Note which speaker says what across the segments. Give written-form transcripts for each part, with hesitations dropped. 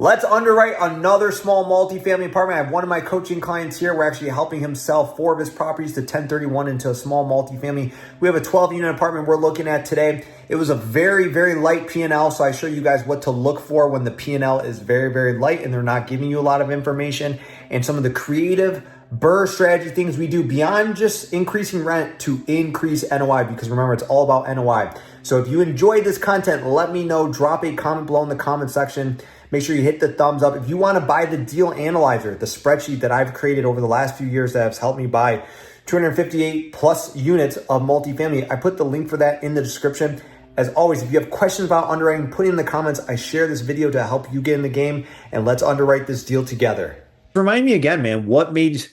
Speaker 1: Let's underwrite another small multifamily apartment. I have one of my coaching clients here. We're actually helping him sell 4 of his properties to 1031 into a small multifamily. We have a 12-unit apartment we're looking at today. It was a very, very light P&L, so I show you guys what to look for when the P&L is very, very light and they're not giving you a lot of information, and some of the creative BRRRR strategy things we do beyond just increasing rent to increase NOI, because remember, it's all about NOI. So if you enjoyed this content, let me know. Drop a comment below in the comment section. Make sure you hit the thumbs up. If you want to buy the deal analyzer, the spreadsheet that I've created over the last few years that has helped me buy 258 plus units of multifamily, I put the link for that in the description. As always, if you have questions about underwriting, put it in the comments. I share this video to help you get in the game, and let's underwrite this deal together. Remind me again, man, what made,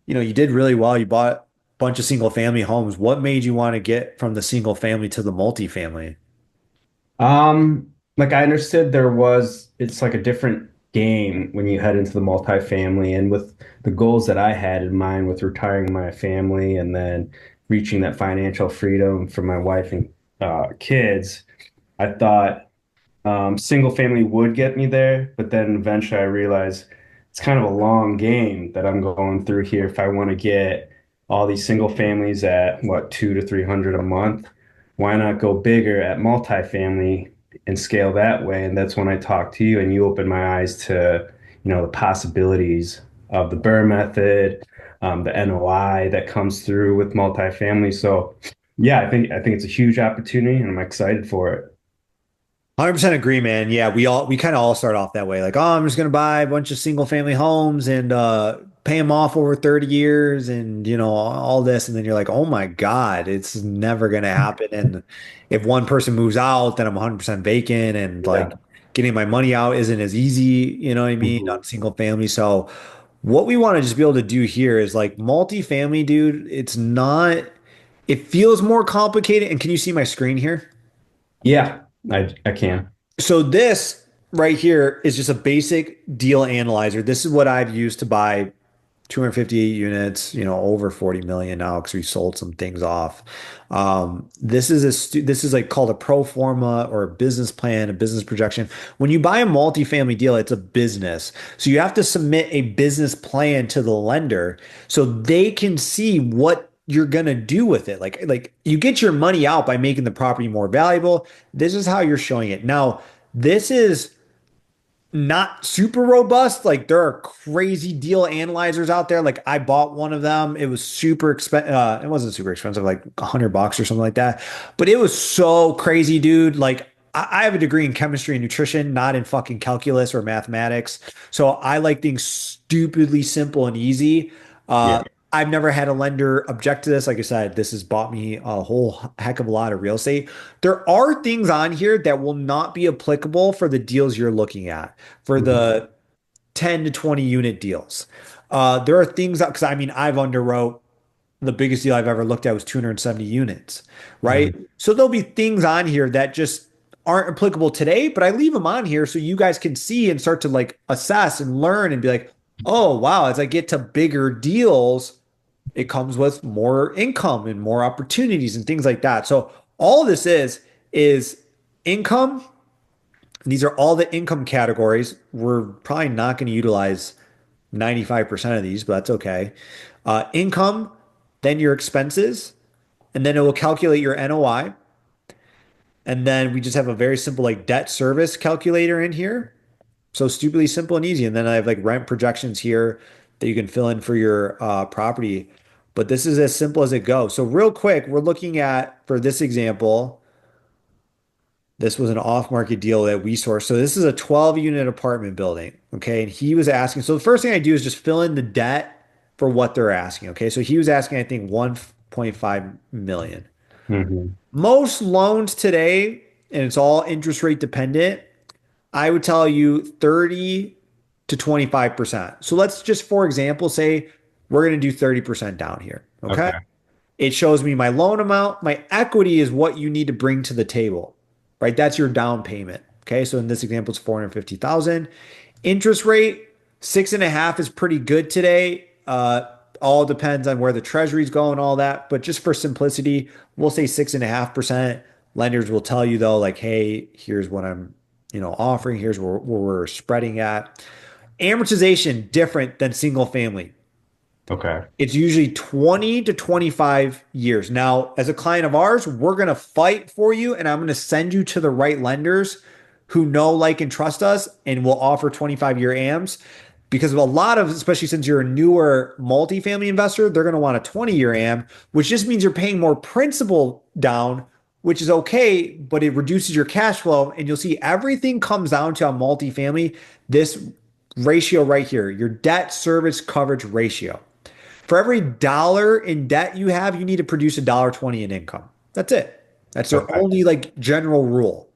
Speaker 1: you did really well. You bought a bunch of single family homes. What made you want to get from the single family to the multifamily?
Speaker 2: Like I understood it's like a different game when you head into the multifamily, and with the goals that I had in mind with retiring my family and then reaching that financial freedom for my wife and kids, I thought single family would get me there, but then eventually I realized it's kind of a long game that I'm going through here if I want to get all these single families at what, 200 to 300 a month. Why not go bigger at multifamily and scale that way? And that's when I talked to you and you opened my eyes to, the possibilities of the BRRRR method, the NOI that comes through with multifamily. So yeah, I think it's a huge opportunity and I'm excited for it.
Speaker 1: 100% agree, man. Yeah, we kind of all start off that way. Like, oh, I'm just gonna buy a bunch of single family homes and pay them off over 30 years and all this. And then you're like, oh my God, it's never gonna happen. And if one person moves out, then I'm 100% vacant, and like
Speaker 2: Yeah.
Speaker 1: getting my money out isn't as easy, you know what I mean,
Speaker 2: Mhm.
Speaker 1: on single family. So what we want to just be able to do here is like multifamily, dude, it feels more complicated. And can you see my screen here?
Speaker 2: Yeah, I can.
Speaker 1: So this right here is just a basic deal analyzer. This is what I've used to buy 258 units, over 40 million now because we sold some things off. This is like called a pro forma or a business plan, a business projection. When you buy a multifamily deal, it's a business. So you have to submit a business plan to the lender so they can see what you're gonna do with it. Like you get your money out by making the property more valuable. This is how you're showing it. Now, this is not super robust. Like there are crazy deal analyzers out there. Like I bought one of them. It was super expensive. It wasn't super expensive, like $100 or something like that. But it was so crazy, dude. Like I have a degree in chemistry and nutrition, not in fucking calculus or mathematics. So I like things stupidly simple and easy.
Speaker 2: Yeah.
Speaker 1: I've never had a lender object to this. Like I said, this has bought me a whole heck of a lot of real estate. There are things on here that will not be applicable for the deals you're looking at, for
Speaker 2: Mhm.
Speaker 1: the 10 to 20 unit deals. There are things that, because I mean, I've underwrote the biggest deal I've ever looked at was 270 units, right?
Speaker 2: Mhm.
Speaker 1: So there'll be things on here that just aren't applicable today, but I leave them on here so you guys can see and start to like assess and learn and be like, oh, wow, as I get to bigger deals, it comes with more income and more opportunities and things like that. So all this is income. These are all the income categories. We're probably not going to utilize 95% of these, but that's okay. Income, then your expenses, and then it will calculate your NOI. And then we just have a very simple like debt service calculator in here. So stupidly simple and easy. And then I have like rent projections here that you can fill in for your property. But this is as simple as it goes. So real quick, we're looking at, for this example, this was an off-market deal that we sourced. So this is a 12 unit apartment building. Okay. And he was asking, so the first thing I do is just fill in the debt for what they're asking. Okay. So he was asking, I think, 1.5 million.
Speaker 2: Mhm.
Speaker 1: Most loans today, and it's all interest rate dependent, I would tell you 30 to 25%. So let's just, for example, say we're going to do 30% down here. Okay.
Speaker 2: Okay.
Speaker 1: It shows me my loan amount. My equity is what you need to bring to the table, right? That's your down payment. Okay. So in this example, it's 450,000. Interest rate, 6.5 is pretty good today. All depends on where the treasury's going, all that. But just for simplicity, we'll say 6.5%. Lenders will tell you though, like, hey, here's what I'm offering. Here's where we're spreading at. Amortization different than single family.
Speaker 2: Okay.
Speaker 1: It's usually 20 to 25 years. Now, as a client of ours, we're going to fight for you and I'm going to send you to the right lenders who know, like, and trust us and will offer 25-year AMs because of a lot of, especially since you're a newer multifamily investor, they're going to want a 20-year AM, which just means you're paying more principal down, which is okay, but it reduces your cash flow. And you'll see everything comes down to a multifamily, this ratio right here, your debt service coverage ratio. For every dollar in debt you have, you need to produce $1.20 in income. That's it. That's their
Speaker 2: Okay.
Speaker 1: only like general rule,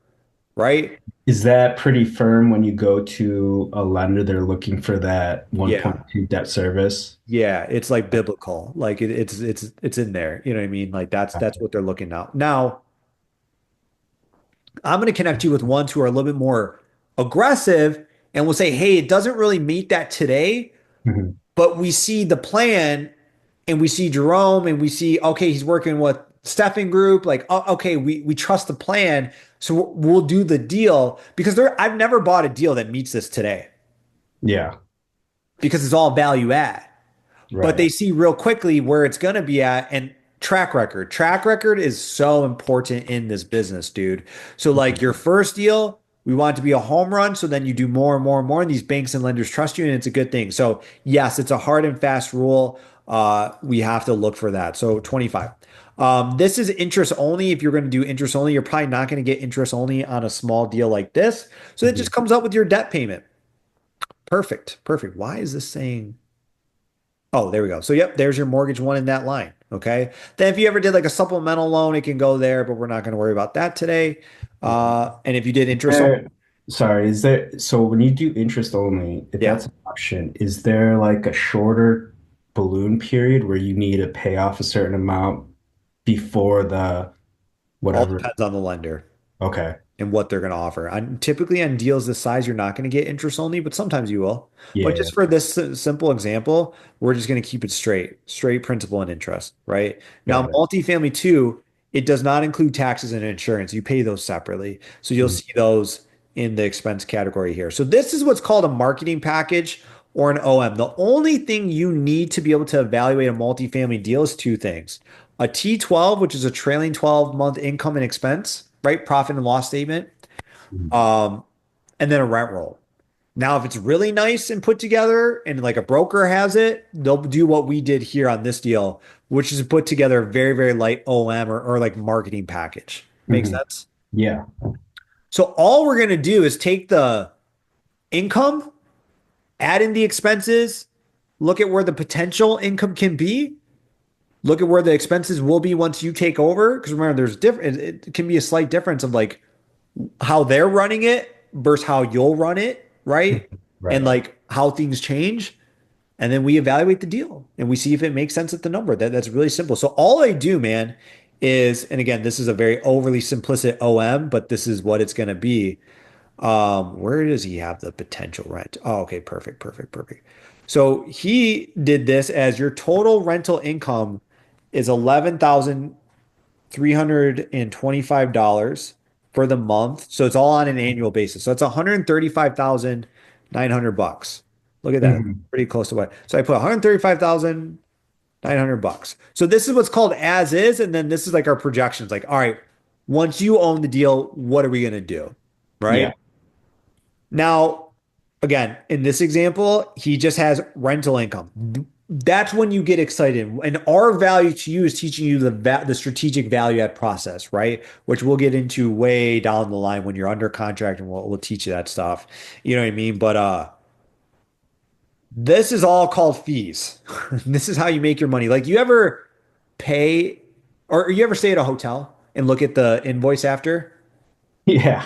Speaker 1: right?
Speaker 2: Is that pretty firm when you go to a lender? They're looking for that
Speaker 1: Yeah.
Speaker 2: 1.2 debt service.
Speaker 1: Yeah, it's like biblical. Like it's in there. You know what I mean? Like that's what they're looking at. Now, I'm going to connect you with ones who are a little bit more aggressive and will say, "Hey, it doesn't really meet that today,
Speaker 2: Mhm.
Speaker 1: but we see the plan and we see Jerome and we see, okay, he's working with Stephan Group. Like, oh, okay, we trust the plan. So we'll do the deal because I've never bought a deal that meets this today
Speaker 2: Yeah,
Speaker 1: because it's all value add. But
Speaker 2: right.
Speaker 1: they see real quickly where it's going to be at and track record. Track record is so important in this business, dude. So like your first deal, we want it to be a home run. So then you do more and more and more, and these banks and lenders trust you, and it's a good thing. So yes, it's a hard and fast rule. We have to look for that. So 25. This is interest only. If you're going to do interest only, you're probably not going to get interest only on a small deal like this. So it
Speaker 2: Mhm.
Speaker 1: just comes up with your debt payment. Perfect. Perfect. Why is this saying? Oh, there we go. So, yep, there's your mortgage one in that line. Okay. Then, if you ever did like a supplemental loan, it can go there, but we're not going to worry about that today. And if you did interest,
Speaker 2: There, sorry, is there, so when you do interest only, if
Speaker 1: yeah,
Speaker 2: that's an option, is there like a shorter balloon period where you need to pay off a certain amount before the
Speaker 1: all
Speaker 2: whatever?
Speaker 1: depends on the lender
Speaker 2: Okay.
Speaker 1: and what they're going to offer. Typically on deals this size, you're not going to get interest only, but sometimes you will. But
Speaker 2: Yeah,
Speaker 1: just for this simple example, we're just going to keep it straight principal and interest, right? Now,
Speaker 2: got it.
Speaker 1: multifamily two, it does not include taxes and insurance. You pay those separately. So you'll
Speaker 2: Mhm.
Speaker 1: see those in the expense category here. So this is what's called a marketing package or an OM. The only thing you need to be able to evaluate a multifamily deal is two things. A T12, which is a trailing 12-month income and expense, right? Profit and loss statement.
Speaker 2: Mhm.
Speaker 1: Um, and then a rent roll. Now, if it's really nice and put together and like a broker has it, they'll do what we did here on this deal, which is put together a very, very light OM or like marketing package. Makes
Speaker 2: Mhm.
Speaker 1: sense?
Speaker 2: Yeah.
Speaker 1: So all we're going to do is take the income, add in the expenses, look at where the potential income can be, look at where the expenses will be once you take over. Because remember, there's different, it can be a slight difference of like how they're running it versus how you'll run it, right? And
Speaker 2: Right.
Speaker 1: like how things change. And then we evaluate the deal and we see if it makes sense at the number. That's really simple. So all I do, man, is, and again, this is a very overly simplistic OM, but this is what it's going to be. Where does he have the potential rent? Oh, okay, perfect, perfect, perfect. So he did this as your total rental income is 11,325 for the month. So it's all on an annual basis. So it's 135,900 bucks. Look at that.
Speaker 2: Mhm.
Speaker 1: Pretty close to what. So I put 135,900 bucks. So this is what's called as is, and then this is like our projections. Like, all right, once you own the deal, what are we gonna do? Right?
Speaker 2: Yeah.
Speaker 1: Now, again, in this example, he just has rental income. That's when you get excited. And our value to you is teaching you the strategic value add process, right? Which we'll get into way down the line when you're under contract and we'll teach you that stuff. You know what I mean? But this is all called fees. This is how you make your money. Like you ever pay or you ever stay at a hotel and look at the invoice after?
Speaker 2: Yeah.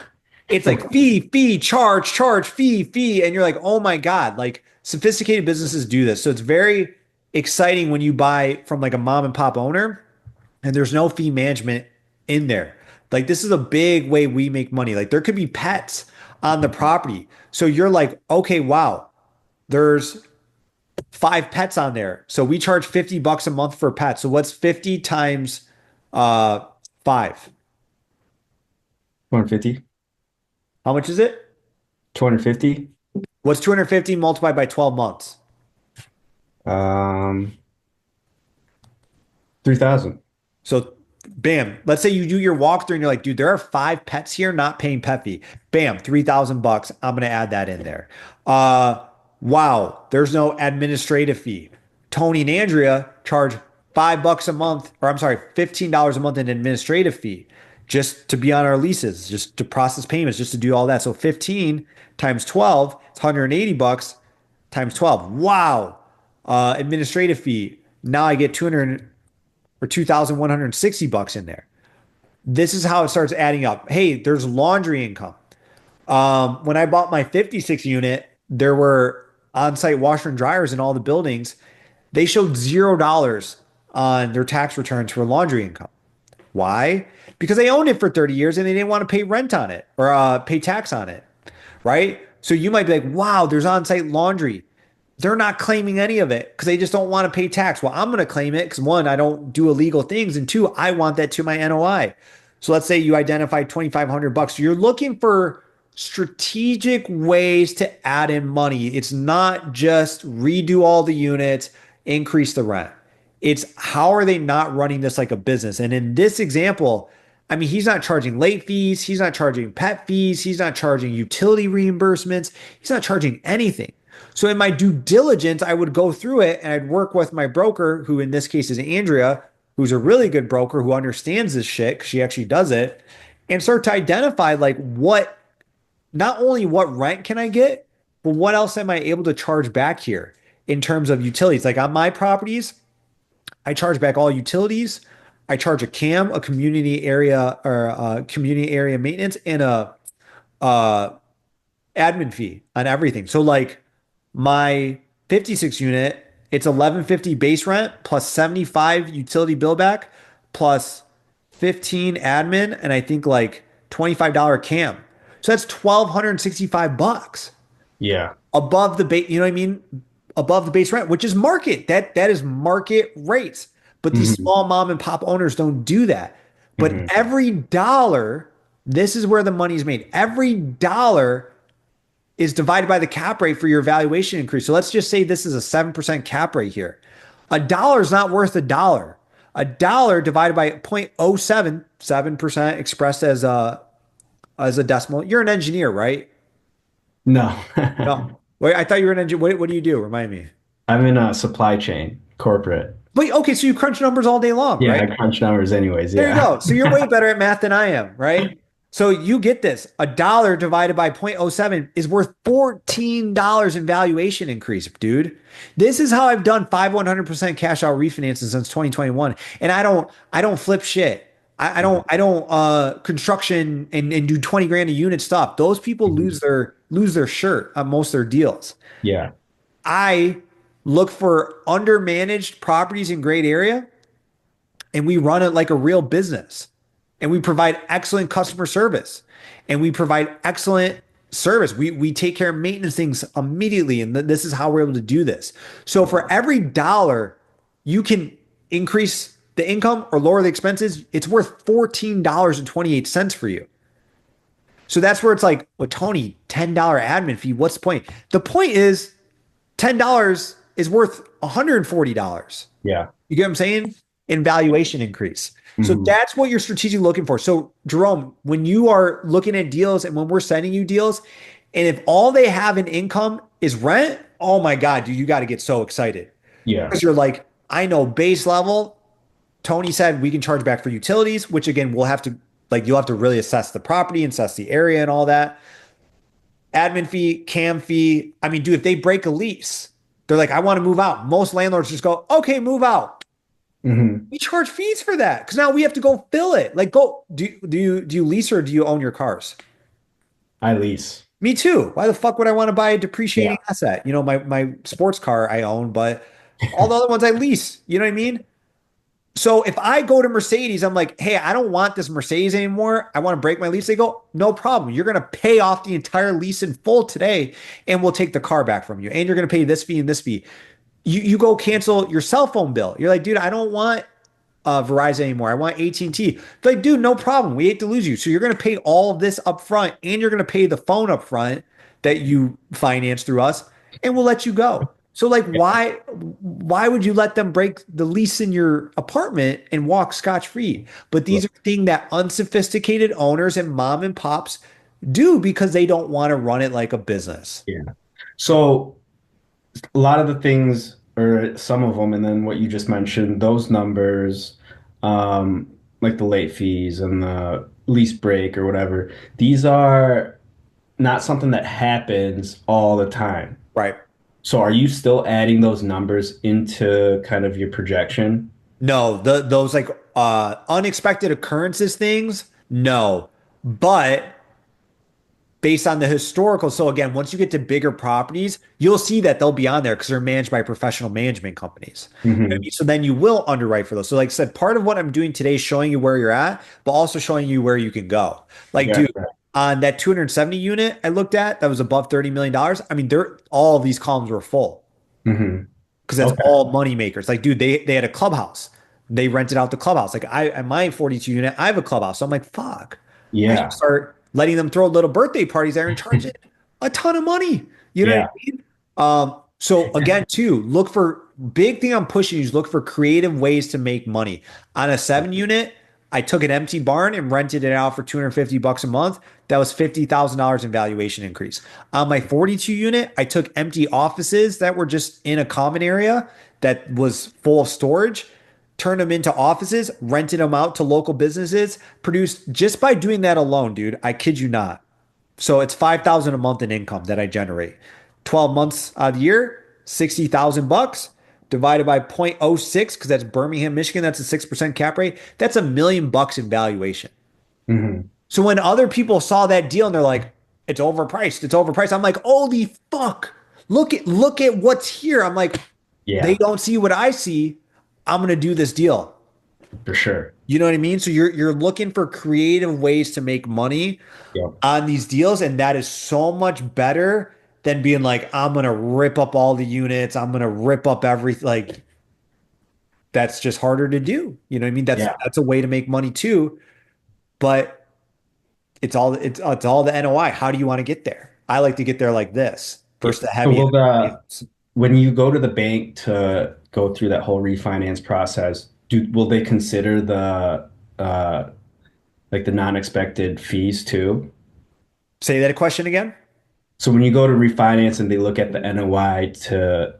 Speaker 1: It's like fee, charge, fee. And you're like, oh my God, like sophisticated businesses do this. So it's very exciting when you buy from like a mom and pop owner and there's no fee management in there. Like this is a big way we make money. Like there could be pets on the property. So you're like, okay, wow, there's 5 pets on there. So we charge $50 a month for a pet. So what's 50 times uh five?
Speaker 2: 150.
Speaker 1: How much is it?
Speaker 2: 250.
Speaker 1: What's 250 multiplied by 12 months?
Speaker 2: Um, 3,000.
Speaker 1: So, bam, let's say you do your walkthrough and you're like, dude, there are 5 pets here not paying pet fee. Bam, 3,000 bucks. I'm going to add that in there. Uh, wow, there's no administrative fee. Tony and Andrea charge $5 a month, or I'm sorry, $15 a month in administrative fee just to be on our leases, just to process payments, just to do all that. So 15 times 12, it's 180 bucks times 12. Wow. Administrative fee. Now I get 200 or 2,160 bucks in there. This is how it starts adding up. Hey, there's laundry income. When I bought my 56 unit, there were on-site washer and dryers in all the buildings. They showed $0 on their tax returns for laundry income. Why? Because they owned it for 30 years and they didn't want to pay rent on it or pay tax on it, right? So you might be like, wow, there's on-site laundry. They're not claiming any of it because they just don't want to pay tax. Well, I'm going to claim it because one, I don't do illegal things, and two, I want that to my NOI. So let's say you identify 2,500 bucks. You're looking for strategic ways to add in money. It's not just redo all the units, increase the rent. It's how are they not running this like a business? And in this example, I mean, he's not charging late fees, he's not charging pet fees, he's not charging utility reimbursements, he's not charging anything. So in my due diligence, I would go through it and I'd work with my broker, who in this case is Andrea, who's a really good broker who understands this shit because she actually does it, and start to identify like what, not only what rent can I get, but what else am I able to charge back here in terms of utilities. Like on my properties, I charge back all utilities. I charge a CAM, a community area or community area maintenance, and a admin fee on everything. So like my 56 unit, it's 1150 base rent plus 75 utility bill back plus 15 admin and I think like $25 CAM. So that's 1,265 bucks
Speaker 2: Yeah.
Speaker 1: above the base, you know what I mean? Above the base rent, which is market. That is market rates. But these
Speaker 2: Hmm.
Speaker 1: small mom and pop owners don't do that. But
Speaker 2: Hmm.
Speaker 1: every dollar, this is where the money is made. Every dollar is divided by the cap rate for your valuation increase. So let's just say this is a 7% cap rate here. A dollar is not worth a dollar. A dollar divided by 0.07, 7% expressed as a decimal. You're an engineer, right?
Speaker 2: No.
Speaker 1: No. Wait, I thought you were an engineer. What do you do? Remind me.
Speaker 2: I'm in a supply chain, corporate.
Speaker 1: But okay, so you crunch numbers all day long,
Speaker 2: Yeah,
Speaker 1: right?
Speaker 2: I crunch numbers anyways.
Speaker 1: There you
Speaker 2: Yeah.
Speaker 1: go. So you're way better at math than I am, right? So you get this. A dollar divided by 0.07 is worth $14 in valuation increase, dude. This is how I've done 100% cash out refinances since 2021. And I don't flip shit. I don't construction and do 20 grand a unit stuff. Those people
Speaker 2: Mhm.
Speaker 1: lose their shirt on most of their deals.
Speaker 2: Yeah.
Speaker 1: I look for undermanaged properties in great area and we run it like a real business and we provide excellent customer service and we provide excellent service. We take care of maintenance things immediately. And this is how we're able to do this. So for every dollar you can increase the income or lower the expenses, it's worth $14.28 for you. So that's where it's like, well, Tony, $10 admin fee. What's the point? The point is $10 is worth $140.
Speaker 2: Yeah.
Speaker 1: You get what I'm saying? In valuation increase. So
Speaker 2: Hmm.
Speaker 1: that's what you're strategically looking for. So Jerome, when you are looking at deals and when we're sending you deals, and if all they have in income is rent, oh my God, dude, you got to get so excited
Speaker 2: Yeah.
Speaker 1: because you're like, I know base level. Tony said we can charge back for utilities, which again, we'll have to like, you'll have to really assess the property, assess the area and all that. Admin fee, cam fee. I mean, dude, if they break a lease, they're like, I want to move out. Most landlords just go, okay, move out.
Speaker 2: Hmm.
Speaker 1: We charge fees for that because now we have to go fill it. Like, go do you lease or do you own your cars?
Speaker 2: I lease.
Speaker 1: Me too. Why the fuck would I want to buy a depreciating
Speaker 2: Yeah.
Speaker 1: asset? You know, my sports car I own, but all the other ones I lease. You know what I mean? So if I go to Mercedes, I'm like, hey, I don't want this Mercedes anymore. I want to break my lease. They go, no problem. You're going to pay off the entire lease in full today, and we'll take the car back from you. And you're going to pay this fee and this fee. You go cancel your cell phone bill. You're like, dude, I don't want Verizon anymore. I want AT&T. They're like, dude, no problem. We hate to lose you. So you're going to pay all of this up front and you're going to pay the phone up front that you finance through us, and we'll let you go. So like why would you let them break the lease in your apartment and walk scotch-free? But these are things that unsophisticated owners and mom and pops do because they don't want to run it like a business.
Speaker 2: Yeah. So a lot of the things, or some of them, and then what you just mentioned, those numbers, like the late fees and the lease break or whatever, these are not something that happens all the time.
Speaker 1: Right.
Speaker 2: So are you still adding those numbers into kind of your projection?
Speaker 1: No, those like unexpected occurrences things, no. But based on the historical, so again, once you get to bigger properties, you'll see that they'll be on there because they're managed by professional management companies. You know what I
Speaker 2: Hmm.
Speaker 1: mean? So then you will underwrite for those. So like I said, part of what I'm doing today is showing you where you're at, but also showing you where you can go. Like,
Speaker 2: Yeah.
Speaker 1: dude, on that 270 unit I looked at that was above $30 million. I mean, they're all of these columns were full
Speaker 2: Hmm.
Speaker 1: because that's
Speaker 2: Okay.
Speaker 1: all money makers. Like, dude, they had a clubhouse. They rented out the clubhouse. Like I at my 42 unit, I have a clubhouse. So I'm like, fuck. I should
Speaker 2: Yeah.
Speaker 1: start letting them throw little birthday parties there and charge it a ton of money. You know what I
Speaker 2: Yeah.
Speaker 1: mean? So again, too, look for big thing I'm pushing is look for creative ways to make money. On a 7 unit, I took an empty barn and rented it out for 250 bucks a month. That was $50,000 in valuation increase. On my 42 unit, I took empty offices that were just in a common area that was full of storage, turned them into offices, rented them out to local businesses, produced just by doing that alone, dude. I kid you not. So it's 5,000 a month in income that I generate. 12 months out of the year, 60,000 bucks divided by 0.06 because that's Birmingham, Michigan. That's a 6% cap rate. That's $1 million in valuation.
Speaker 2: Hmm.
Speaker 1: So when other people saw that deal and they're like, it's overpriced, it's overpriced. I'm like, holy fuck. Look at what's here. I'm like, they
Speaker 2: Yeah,
Speaker 1: don't see what I see. I'm gonna do this deal.
Speaker 2: for sure.
Speaker 1: You know what I mean? So you're looking for creative ways to make money
Speaker 2: Yep.
Speaker 1: on these deals, and that is so much better than being like, I'm gonna rip up all the units, I'm gonna rip up everything. Like that's just harder to do. You know what I mean? That's
Speaker 2: Yeah.
Speaker 1: that's a way to make money too, but it's all the NOI. How do you want to get there? I like to get there like this.
Speaker 2: Yeah.
Speaker 1: First the
Speaker 2: So
Speaker 1: heavy
Speaker 2: will the
Speaker 1: downs.
Speaker 2: when you go to the bank to go through that whole refinance process, will they consider the uh like the non-expected fees too?
Speaker 1: Say that question again.
Speaker 2: So when you go to refinance and they look at the NOI to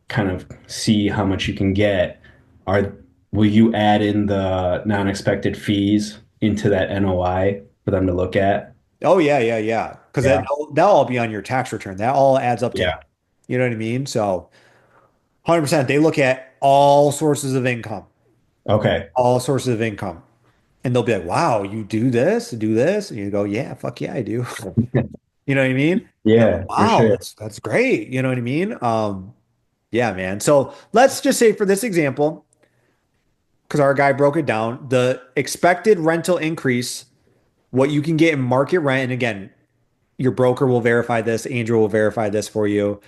Speaker 2: kind of see how much you can get, are will you add in the non-expected fees into that NOI for them to look at?
Speaker 1: Oh yeah, yeah, yeah. Because
Speaker 2: Yeah.
Speaker 1: that'll all be on your tax return. That all adds up to income.
Speaker 2: Yeah.
Speaker 1: You know what I mean? So 100%. They look at all sources of income,
Speaker 2: Okay.
Speaker 1: all sources of income. And they'll be like, wow, you do this. And you go, yeah, fuck yeah, I do. You know what I mean? They're like,
Speaker 2: Yeah, for
Speaker 1: wow,
Speaker 2: sure.
Speaker 1: that's great. You know what I mean? Yeah, man. So let's just say for this example, because our guy broke it down, the expected rental increase, what you can get in market rent, and again, your broker will verify this, Andrew will verify this for you,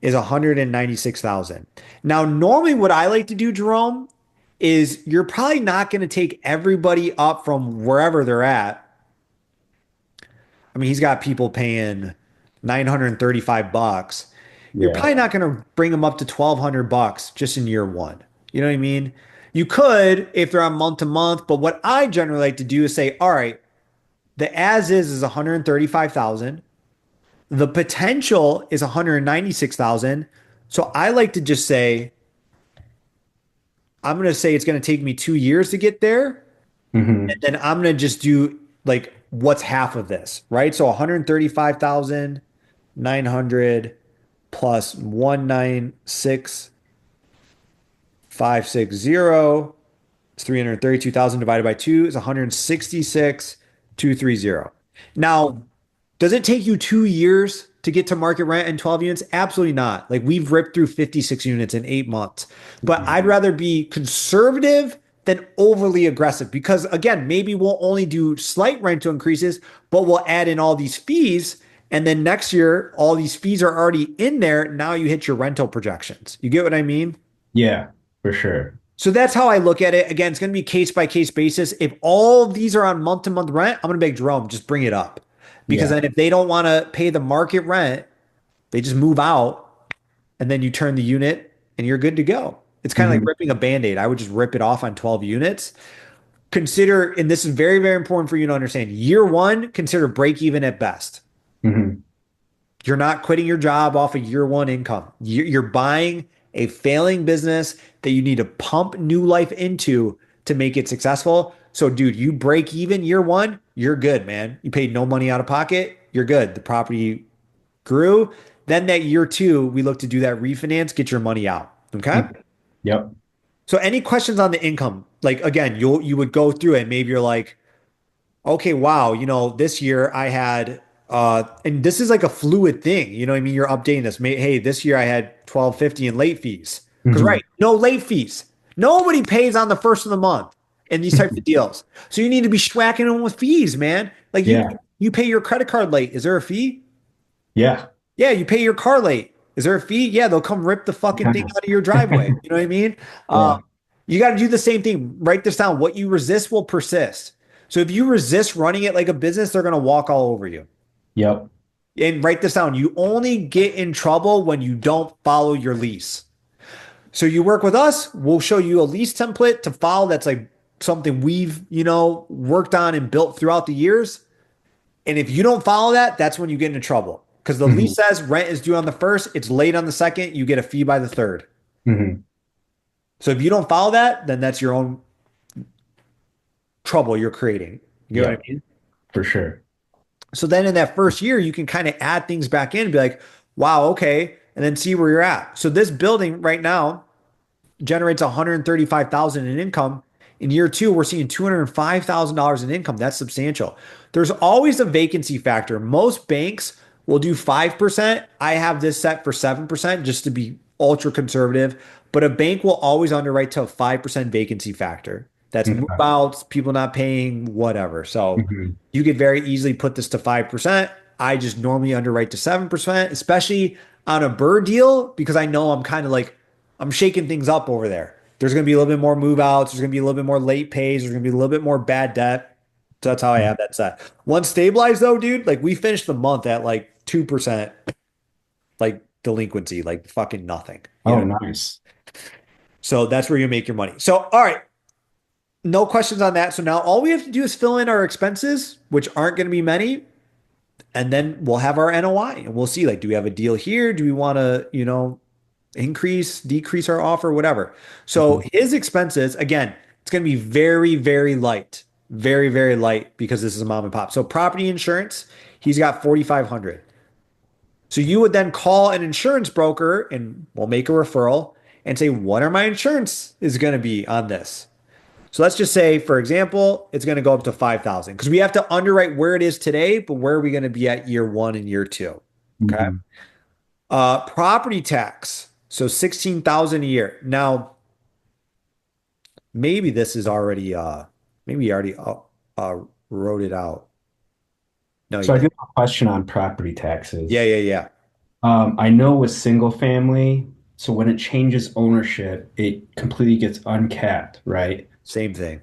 Speaker 1: is 196,000. Now, normally what I like to do, Jerome, is you're probably not going to take everybody up from wherever they're at. I mean, he's got people paying 935 bucks. You're
Speaker 2: Yeah.
Speaker 1: probably not going to bring them up to 1,200 bucks just in year one. You know what I mean? You could if they're on month to month, but what I generally like to do is say, all right, the as is 135,000. The potential is 196,000. So I like to just say, I'm going to say it's going to take me 2 years to get there. And
Speaker 2: Hmm.
Speaker 1: then I'm going to just do like what's half of this, right? So 135,900 plus 196,560 is 332,000 divided by 2 is 166,230. Now, does it take you 2 years to get to market rent in 12 units? Absolutely not. Like we've ripped through 56 units in 8 months. But I'd rather be conservative than overly aggressive because, again, maybe we'll only do slight rental increases, but we'll add in all these fees. And then next year, all these fees are already in there. Now you hit your rental projections. You get what I mean?
Speaker 2: Yeah, for sure.
Speaker 1: So that's how I look at it. Again, it's going to be case by case basis. If all of these are on month to month rent, I'm going to make Jerome just bring it up. Because
Speaker 2: Yeah.
Speaker 1: then if they don't want to pay the market rent, they just move out and then you turn the unit and you're good to go. It's kind of like
Speaker 2: Hmm.
Speaker 1: ripping a band-aid. I would just rip it off on 12 units. Consider, and this is very, very important for you to understand, year one, consider break even at best.
Speaker 2: Hmm.
Speaker 1: You're not quitting your job off of year one income. You're buying a failing business that you need to pump new life into to make it successful. So, dude, you break even year one, you're good, man. You paid no money out of pocket, you're good. The property grew. Then that year two, we look to do that refinance, get your money out. Okay.
Speaker 2: Yep.
Speaker 1: So, any questions on the income? Like again, you would go through it. Maybe you're like, okay, wow, this year I had and this is like a fluid thing, you know what I mean? You're updating this. Hey, this year I had 1250 in late fees. Because
Speaker 2: Hmm.
Speaker 1: right, no late fees. Nobody pays on the first of the month in these types of deals. So you need to be schwacking them with fees, man. Like you
Speaker 2: Yeah.
Speaker 1: you pay your credit card late. Is there a fee?
Speaker 2: Yeah.
Speaker 1: Yeah, you pay your car late. Is there a fee? Yeah, they'll come rip the fucking thing out of your driveway. You know what I mean?
Speaker 2: Yeah.
Speaker 1: You got to do the same thing. Write this down. What you resist will persist. So if you resist running it like a business, they're going to walk all over you.
Speaker 2: Yep.
Speaker 1: And write this down. You only get in trouble when you don't follow your lease. So you work with us, we'll show you a lease template to follow that's like something we've, worked on and built throughout the years. And if you don't follow that, that's when you get into trouble. Because the
Speaker 2: Hmm.
Speaker 1: lease says rent is due on the first, it's late on the second, you get a fee by the third.
Speaker 2: Hmm.
Speaker 1: So if you don't follow that, then that's your own trouble you're creating. You know what I
Speaker 2: Yep.
Speaker 1: mean?
Speaker 2: For sure.
Speaker 1: So then in that first year, you can kind of add things back in and be like, wow, okay, and then see where you're at. So this building right now generates 135,000 in income. In year two, we're seeing $205,000 in income. That's substantial. There's always a vacancy factor. Most banks will do 5%. I have this set for 7% just to be ultra conservative, but a bank will always underwrite to a 5% vacancy factor. That's move
Speaker 2: Okay.
Speaker 1: outs, people not paying, whatever. So
Speaker 2: Hmm.
Speaker 1: you could very easily put this to 5%. I just normally underwrite to 7%, especially on a bird deal, because I know I'm kind of like, I'm shaking things up over there. There's going to be a little bit more move outs. There's going to be a little bit more late pays. There's going to be a little bit more bad debt. So that's how I have that set. Once stabilized though, dude, like we finished the month at like 2% like delinquency, like fucking nothing, you
Speaker 2: Oh,
Speaker 1: know?
Speaker 2: nice.
Speaker 1: So that's where you make your money. So, all right, no questions on that. So now all we have to do is fill in our expenses, which aren't going to be many. And then we'll have our NOI and we'll see like, do we have a deal here? Do we want to, increase, decrease our offer, whatever. So
Speaker 2: Mhm.
Speaker 1: his expenses, again, it's going to be very, very light, very, very light because this is a mom and pop. So property insurance, he's got 4,500. So you would then call an insurance broker and we'll make a referral and say, what are my insurance is going to be on this? So let's just say, for example, it's going to go up to 5,000 because we have to underwrite where it is today, but where are we going to be at year one and year two? Okay.
Speaker 2: Mhm.
Speaker 1: Property tax. So 16,000 a year. Now, maybe this is already maybe you already uh wrote it out. No, you
Speaker 2: So I do
Speaker 1: did.
Speaker 2: have a question on property
Speaker 1: Yeah,
Speaker 2: taxes.
Speaker 1: yeah, yeah.
Speaker 2: I know with single family, so when it changes ownership, it completely gets uncapped, right?
Speaker 1: Same thing.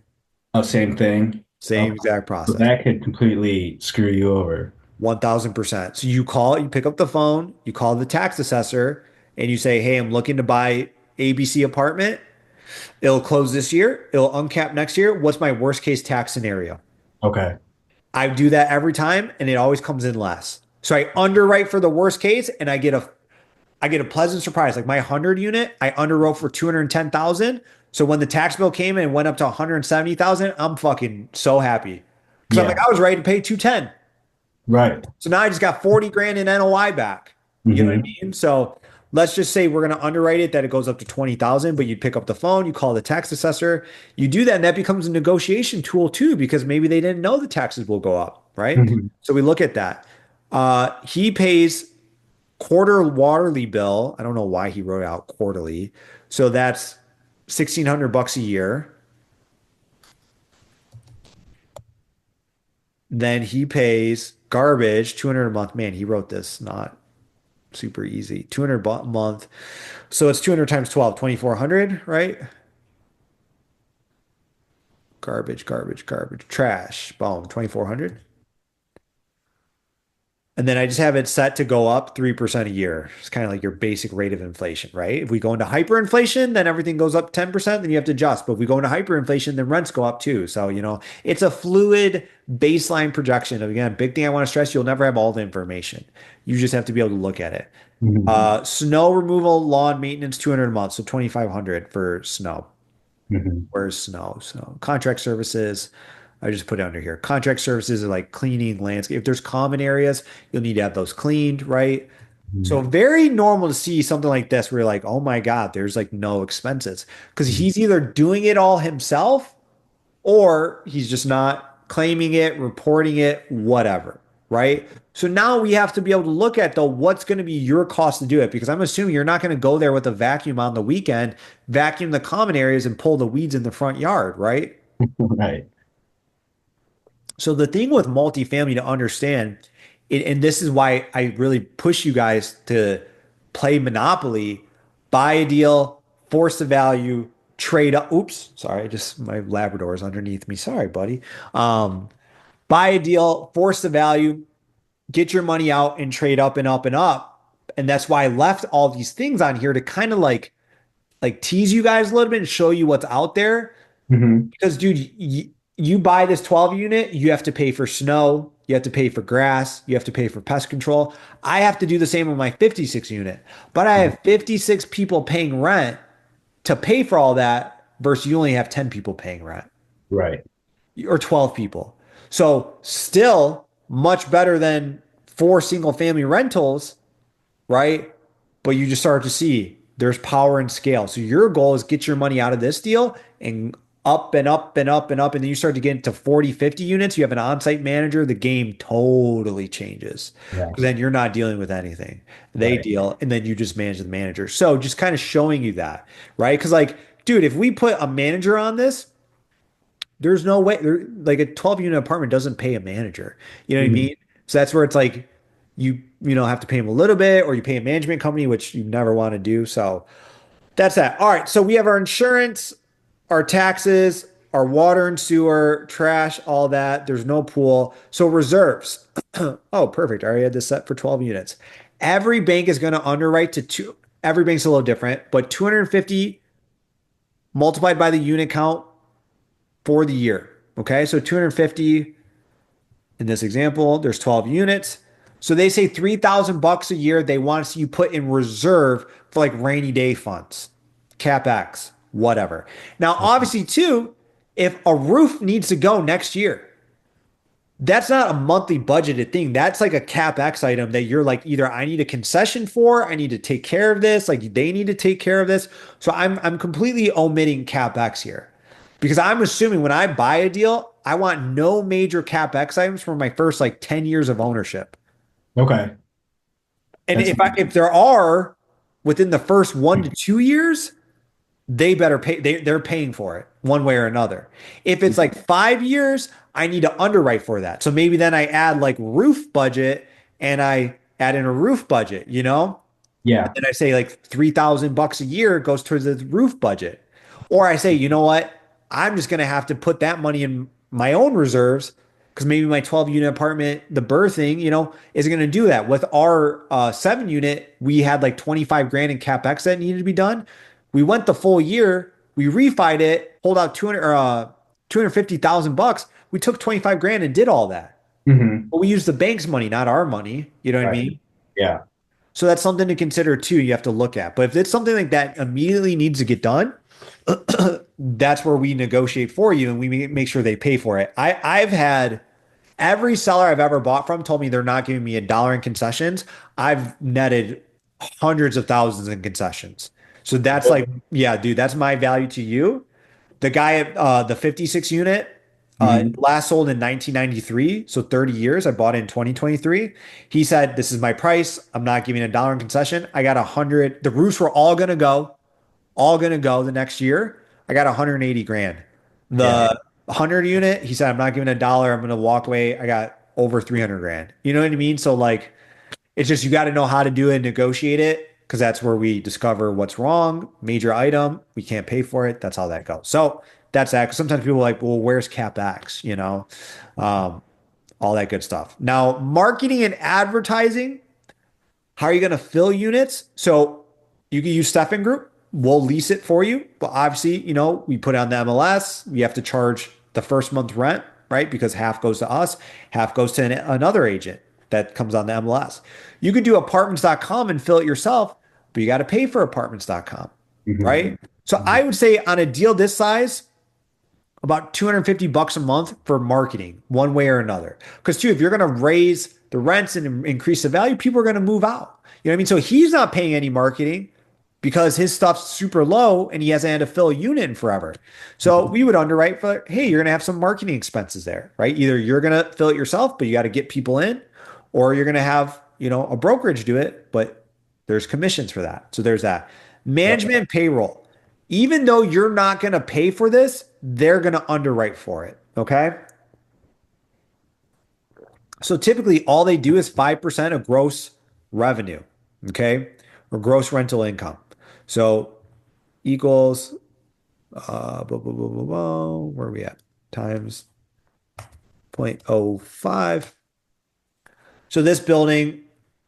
Speaker 2: Oh, same thing. Oh,
Speaker 1: Same exact
Speaker 2: so
Speaker 1: process.
Speaker 2: that could completely screw you over.
Speaker 1: 1,000%. So you pick up the phone, you call the tax assessor, and you say, "Hey, I'm looking to buy ABC apartment. It'll close this year. It'll uncap next year. What's my worst case tax scenario?"
Speaker 2: Okay.
Speaker 1: I do that every time, and it always comes in less. So I underwrite for the worst case, and I get a pleasant surprise. Like my 100 unit, I underwrote for 210,000. So when the tax bill came and went up to 170,000, I'm fucking so happy. Cause I'm like,
Speaker 2: Yeah.
Speaker 1: I was ready to pay 210.
Speaker 2: Right.
Speaker 1: So now I just got 40 grand in NOI back. You know what
Speaker 2: Hmm.
Speaker 1: I mean? So let's just say we're going to underwrite it that it goes up to 20,000, but you pick up the phone, you call the tax assessor, you do that, and that becomes a negotiation tool too, because maybe they didn't know the taxes will go up, right?
Speaker 2: Hmm.
Speaker 1: So we look at that. He pays quarter waterly bill. I don't know why he wrote out quarterly. So that's 1,600 bucks a year. Then he pays garbage, 200 a month. Man, he wrote this not super easy. 200 a month. So it's 200 times 12, 2,400, right? Garbage, garbage, garbage, trash. Boom, 2,400. And then I just have it set to go up 3% a year. It's kind of like your basic rate of inflation, right? If we go into hyperinflation, then everything goes up 10%, then you have to adjust. But if we go into hyperinflation, then rents go up too. So, it's a fluid baseline projection. Again, big thing I want to stress, you'll never have all the information. You just have to be able to look at it.
Speaker 2: Hmm.
Speaker 1: Snow removal, lawn maintenance, 200 a month. So 2,500 for snow.
Speaker 2: Hmm.
Speaker 1: Where's snow? So contract services, I just put it under here. Contract services are like cleaning, landscape. If there's common areas, you'll need to have those cleaned, right? So very normal to see something like this where you're like, oh my God, there's like no expenses. Because he's either doing it all himself or he's just not claiming it, reporting it, whatever, right? So now we have to be able to look at though what's going to be your cost to do it because I'm assuming you're not going to go there with a vacuum on the weekend, vacuum the common areas and pull the weeds in the front yard, right?
Speaker 2: Right.
Speaker 1: So the thing with multifamily to understand, and this is why I really push you guys to play Monopoly, buy a deal, force the value, trade up. Oops, sorry, just my Labrador is underneath me. Sorry, buddy. Um, Buy a deal, force the value, get your money out and trade up and up and up. And that's why I left all these things on here to kind of like tease you guys a little bit and show you what's out there.
Speaker 2: Hmm.
Speaker 1: Because, dude, you buy this 12 unit, you have to pay for snow, you have to pay for grass, you have to pay for pest control. I have to do the same with my 56 unit, but I have 56 people paying rent to pay for all that versus you only have 10 people paying rent
Speaker 2: Right.
Speaker 1: or 12 people. So, still much better than four single family rentals, right? But you just start to see there's power and scale. So your goal is get your money out of this deal and up and up and up and up. And then you start to get into 40, 50 units. You have an on-site manager. The game totally changes
Speaker 2: Yeah.
Speaker 1: because then you're not dealing with anything. They
Speaker 2: Right.
Speaker 1: deal and then you just manage the manager. So just kind of showing you that, right? Because like, dude, if we put a manager on this, there's no way like a 12 unit apartment doesn't pay a manager. You know what I
Speaker 2: Mhm.
Speaker 1: mean? So that's where it's like you have to pay them a little bit or you pay a management company, which you never want to do. So that's that. All right. So we have our insurance, our taxes, our water and sewer, trash, all that. There's no pool. So reserves. Oh, perfect. I already had this set for 12 units. Every bank is going to underwrite to two. Every bank's a little different, but 250 multiplied by the unit count for the year. Okay. So 250 in this example, there's 12 units. So they say 3,000 bucks a year they want to see you put in reserve for like rainy day funds, CapEx, whatever. Now, obviously, too, if a roof needs to go next year, that's not a monthly budgeted thing. That's like a CapEx item that you're like either I need a concession for, I need to take care of this, like they need to take care of this. So I'm completely omitting CapEx here because I'm assuming when I buy a deal, I want no major CapEx items for my first like 10 years of ownership.
Speaker 2: Okay.
Speaker 1: And
Speaker 2: That's
Speaker 1: if there are within the first 1 to 2 years, they better pay they're paying for it one way or another. If it's like 5 years, I need to underwrite for that. So maybe then I add like roof budget and I add in a roof budget,
Speaker 2: yeah.
Speaker 1: and I say like 3,000 bucks a year goes towards the roof budget. Or I say, you know what? I'm just going to have to put that money in my own reserves because maybe my 12 unit apartment, the birthing, is going to do that. With our 7 unit, we had like 25 grand in CapEx that needed to be done. We went the full year, we refied it, pulled out 200 or 250,000 bucks. We took 25 grand and did all that.
Speaker 2: Hmm.
Speaker 1: But we used the bank's money, not our money. You know what I
Speaker 2: Right.
Speaker 1: mean?
Speaker 2: Yeah.
Speaker 1: So that's something to consider too. You have to look at. But if it's something like that immediately needs to get done, that's where we negotiate for you and we make sure they pay for it. I've had every seller I've ever bought from told me they're not giving me a dollar in concessions. I've netted hundreds of thousands in concessions. So that's like, yeah, dude, that's my value to you. The guy at the 56 unit
Speaker 2: Hmm.
Speaker 1: last sold in 1993, so 30 years. I bought it in 2023. He said, "This is my price. I'm not giving a dollar in concession. I got 100. The roofs were all gonna go the next year. I got 180 grand.
Speaker 2: Yeah.
Speaker 1: The 100 unit, he said, I'm not giving a dollar. I'm gonna walk away. I got over 300 grand. You know what I mean? So like, it's just you got to know how to do it and negotiate it because that's where we discover what's wrong. Major item, we can't pay for it. That's how that goes. So that's that. Because sometimes people are like, well, where's CapEx? Um, all that good stuff. Now, marketing and advertising, how are you going to fill units? So you can use Stephan Group. We'll lease it for you. But obviously, we put it on the MLS. We have to charge the first month rent, right? Because half goes to us, half goes to another agent that comes on the MLS. You could do apartments.com and fill it yourself, but you got to pay for apartments.com,
Speaker 2: Hmm.
Speaker 1: right? So I would say on a deal this size, about 250 bucks a month for marketing one way or another. Because too, if you're going to raise the rents and increase the value, people are going to move out. You know what I mean? So he's not paying any marketing because his stuff's super low and he hasn't had to fill a unit in forever. So we would underwrite for, hey, you're going to have some marketing expenses there, right? Either you're going to fill it yourself, but you got to get people in, or you're going to have, a brokerage do it, but there's commissions for that. So there's that.
Speaker 2: Yep.
Speaker 1: Management and payroll. Even though you're not going to pay for this, they're going to underwrite for it. Okay. So typically all they do is 5% of gross revenue. Okay. Or gross rental income. So equals, where are we at? Times 0.05. So this building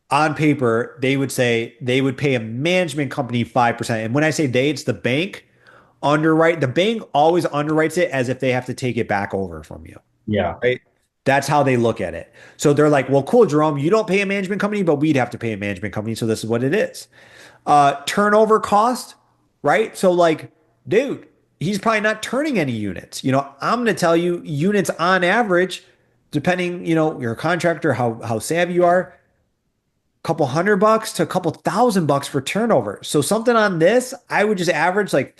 Speaker 1: on paper, they would say they would pay a management company 5%. And when I say they, it's the bank underwrite. The bank always underwrites it as if they have to take it back over from you,
Speaker 2: Yeah.
Speaker 1: right? That's how they look at it. So they're like, well, cool, Jerome, you don't pay a management company, but we'd have to pay a management company. So this is what it is. Turnover cost, right? So like, dude, he's probably not turning any units. I'm going to tell you units on average, depending, you're a contractor, how savvy you are, couple $100 to a couple $1,000 for turnover. So something on this, I would just average like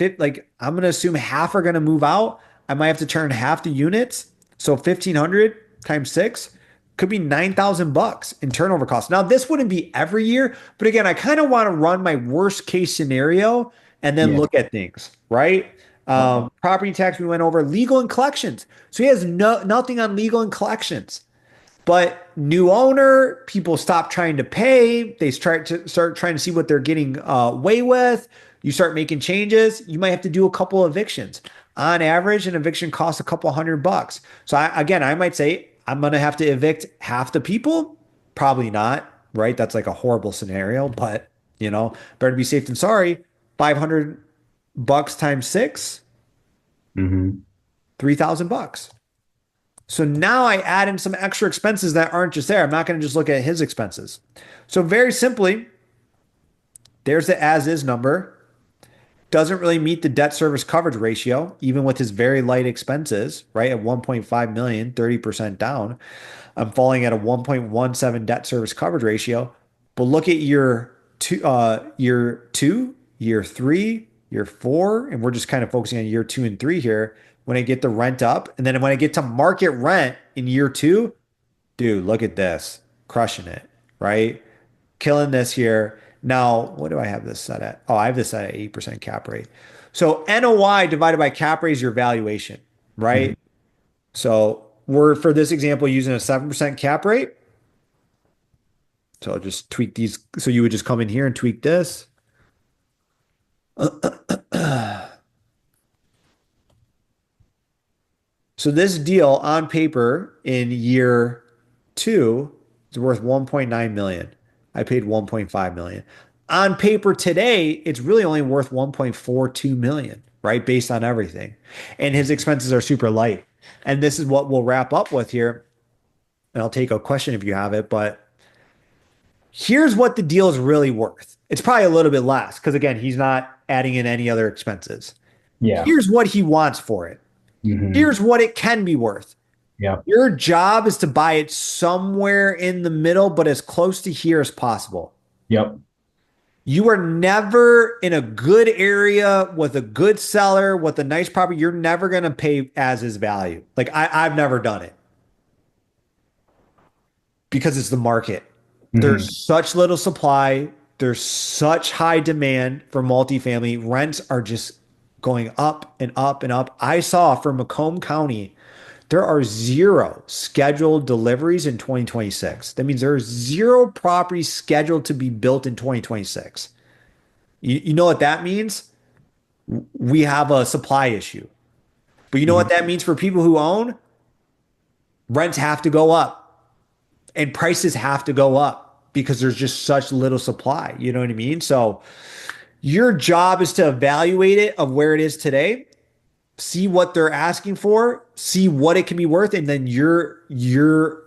Speaker 1: I'm gonna assume half are gonna move out. I might have to turn half the units. So 1,500 times six could be $9,000 in turnover costs. Now this wouldn't be every year, but again, I kind of want to run my worst case scenario and then
Speaker 2: Yeah.
Speaker 1: look at things, right?
Speaker 2: Yep.
Speaker 1: Property tax we went over, legal and collections. So he has nothing on legal and collections. But new owner, people stop trying to pay. They start trying to see what they're getting away with. You start making changes. You might have to do a couple evictions. On average, an eviction costs a couple $100. So again, I might say I'm going to have to evict half the people. Probably not, right? That's like a horrible scenario, but better be safe than sorry. $500 times six,
Speaker 2: Hmm.
Speaker 1: $3,000. So now I add in some extra expenses that aren't just there. I'm not going to just look at his expenses. So very simply, there's the as is number. Doesn't really meet the debt service coverage ratio, even with his very light expenses, right? At 1.5 million, 30% down. I'm falling at a 1.17 debt service coverage ratio. But look at year two, year three, year four, and we're just kind of focusing on year 2 and 3 here. When I get the rent up, and then when I get to market rent in year two, dude, look at this, crushing it, right? Killing this here. Now, what do I have this set at? Oh, I have this set at 8% cap rate. So NOI divided by cap rate is your valuation,
Speaker 2: Hmm.
Speaker 1: right? So we're for this example using a 7% cap rate. So I'll just tweak these. So you would just come in here and tweak this. So this deal on paper in year two is worth 1.9 million. I paid 1.5 million. On paper today, it's really only worth 1.42 million, right? Based on everything. And his expenses are super light. And this is what we'll wrap up with here. And I'll take a question if you have it, but here's what the deal is really worth. It's probably a little bit less because again, he's not adding in any other expenses.
Speaker 2: Yeah.
Speaker 1: Here's what he wants for it.
Speaker 2: Hmm.
Speaker 1: Here's what it can be worth.
Speaker 2: Yep.
Speaker 1: Your job is to buy it somewhere in the middle, but as close to here as possible.
Speaker 2: Yep.
Speaker 1: You are never in a good area with a good seller, with a nice property. You're never going to pay as is value. Like I've never done it because it's the market.
Speaker 2: Hmm.
Speaker 1: There's such little supply. There's such high demand for multifamily. Rents are just going up and up and up. I saw for Macomb County, there are zero scheduled deliveries in 2026. That means there are zero properties scheduled to be built in 2026. You know what that means? We have a supply issue. But you know what
Speaker 2: Hmm.
Speaker 1: that means for people who own? Rents have to go up. and prices have to go up because there's just such little supply. You know what I mean? So your job is to evaluate it of where it is today, see what they're asking for, see what it can be worth, and then you're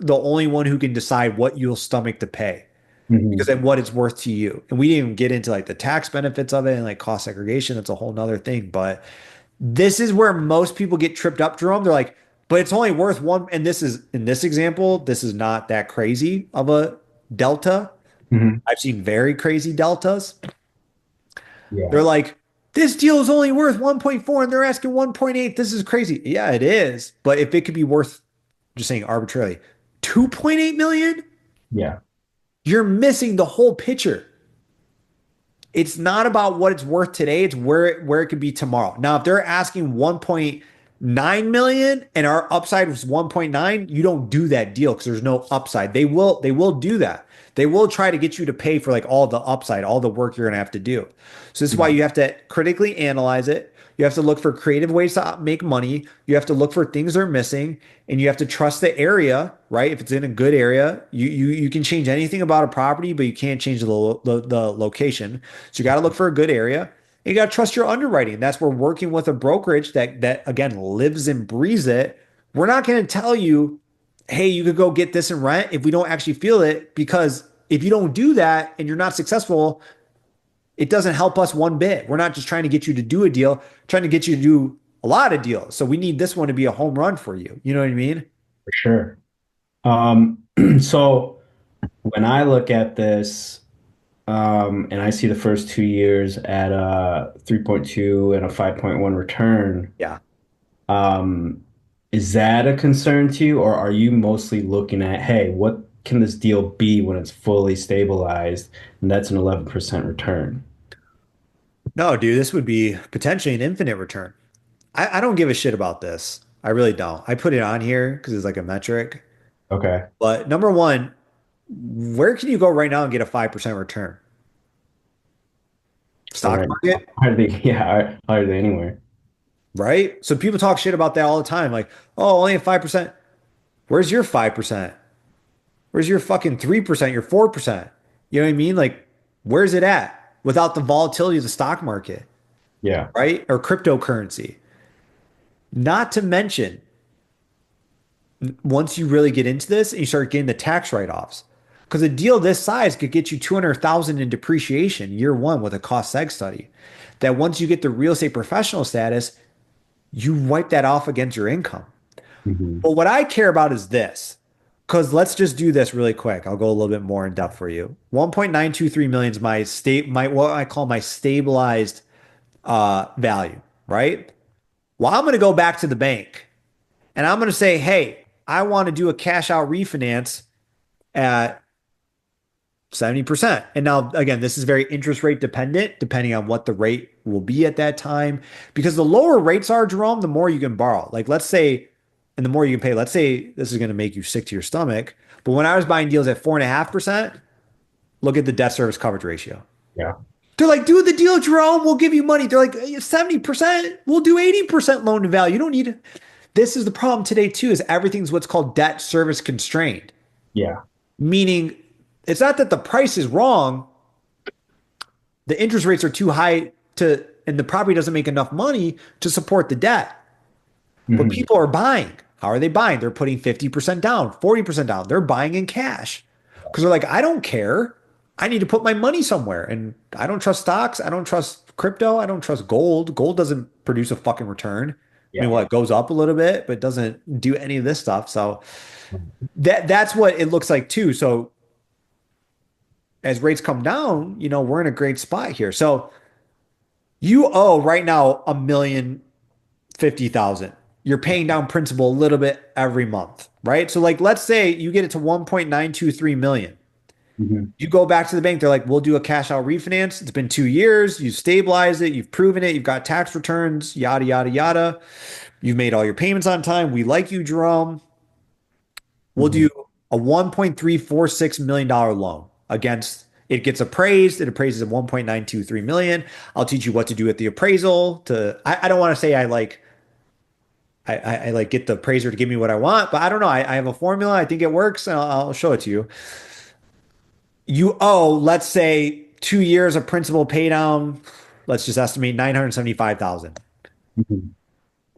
Speaker 1: the only one who can decide what you'll stomach to pay because
Speaker 2: Hmm.
Speaker 1: then what it's worth to you. And we didn't even get into like the tax benefits of it and like cost segregation. That's a whole nother thing. But this is where most people get tripped up, Jerome. They're like, but it's only worth one. And this is in this example, this is not that crazy of a delta.
Speaker 2: Hmm.
Speaker 1: I've seen very crazy deltas.
Speaker 2: Yeah.
Speaker 1: They're like, this deal is only worth 1.4 and they're asking 1.8. This is crazy. Yeah, it is. But if it could be worth, just saying arbitrarily, 2.8 million,
Speaker 2: Yeah.
Speaker 1: you're missing the whole picture. It's not about what it's worth today, it's where it could be tomorrow. Now, if they're asking 1.9 million and our upside was 1.9, you don't do that deal because there's no upside. They will do that. They will try to get you to pay for like all the upside, all the work you're gonna have to do. So this is why
Speaker 2: Mhm.
Speaker 1: you have to critically analyze it. You have to look for creative ways to make money. You have to look for things they're missing, and you have to trust the area, right? If it's in a good area, you can change anything about a property, but you can't change the location. So you got to look for a good area. You got to trust your underwriting. That's where working with a brokerage that again lives and breathes it. We're not going to tell you, hey, you could go get this and rent if we don't actually feel it, because if you don't do that and you're not successful, it doesn't help us one bit. We're not just trying to get you to do a deal, trying to get you to do a lot of deals. So we need this one to be a home run for you. You know what I mean?
Speaker 2: For sure. So when I look at this, and I see the first 2 years at a 3.2 and a 5.1 return,
Speaker 1: Yeah.
Speaker 2: um, is that a concern to you, or are you mostly looking at, hey, what can this deal be when it's fully stabilized? And that's an 11% return.
Speaker 1: No, dude, this would be potentially an infinite return. I don't give a shit about this. I really don't. I put it on here because it's like a metric.
Speaker 2: Okay.
Speaker 1: But number one, where can you go right now and get a 5% return? Stock
Speaker 2: Right.
Speaker 1: market,
Speaker 2: Hardly, yeah, hardly anywhere.
Speaker 1: right? So people talk shit about that all the time. Like, oh, only a 5%. Where's your 5%? Where's your fucking 3%, your 4%? You know what I mean? Like, where's it at without the volatility of the stock market,
Speaker 2: Yeah.
Speaker 1: right? Or cryptocurrency. Not to mention, once you really get into this and you start getting the tax write-offs, because a deal this size could get you 200,000 in depreciation year one with a cost seg study. That once you get the real estate professional status, you wipe that off against your income.
Speaker 2: Hmm.
Speaker 1: But what I care about is this, because let's just do this really quick. I'll go a little bit more in depth for you. 1.923 million is my what I call my stabilized value, right? Well, I'm going to go back to the bank and I'm going to say, hey, I want to do a cash out refinance at 70%. And now, again, this is very interest rate dependent, depending on what the rate will be at that time. Because the lower rates are, Jerome, the more you can borrow. Like, let's say, and the more you can pay, let's say this is going to make you sick to your stomach. But when I was buying deals at 4.5%, look at the debt service coverage ratio.
Speaker 2: Yeah.
Speaker 1: They're like, do the deal, Jerome. We'll give you money. They're like, 70%. We'll do 80% loan to value. You don't need it. This is the problem today, too, is everything's what's called debt service constrained,
Speaker 2: Yeah.
Speaker 1: meaning it's not that the price is wrong, the interest rates are too high to, and the property doesn't make enough money to support the debt. But
Speaker 2: Hmm.
Speaker 1: people are buying. How are they buying? They're putting 50% down, 40% down. They're buying in cash because they're like, I don't care. I need to put my money somewhere. And I don't trust stocks. I don't trust crypto. I don't trust gold. Gold doesn't produce a fucking return. I mean,
Speaker 2: Yeah.
Speaker 1: well, it goes up a little bit, but it doesn't do any of this stuff. So that's what it looks like too. So as rates come down, we're in a great spot here. So you owe right now 1,050,000. You're paying down principal a little bit every month, right? So like let's say you get it to 1.923 million.
Speaker 2: Hmm.
Speaker 1: You go back to the bank, they're like, we'll do a cash out refinance. It's been 2 years, you've stabilized it, you've proven it, you've got tax returns, yada, yada, yada. You've made all your payments on time. We like you, Jerome. We'll
Speaker 2: Hmm.
Speaker 1: do a $1.346 million loan against it gets appraised. It appraises at 1.923 million. I'll teach you what to do at the appraisal. I don't want to say I like get the appraiser to give me what I want, but I don't know. I have a formula. I think it works, and I'll show it to you. You owe, let's say, 2 years of principal pay down. Let's just estimate 975,000.
Speaker 2: Mhm.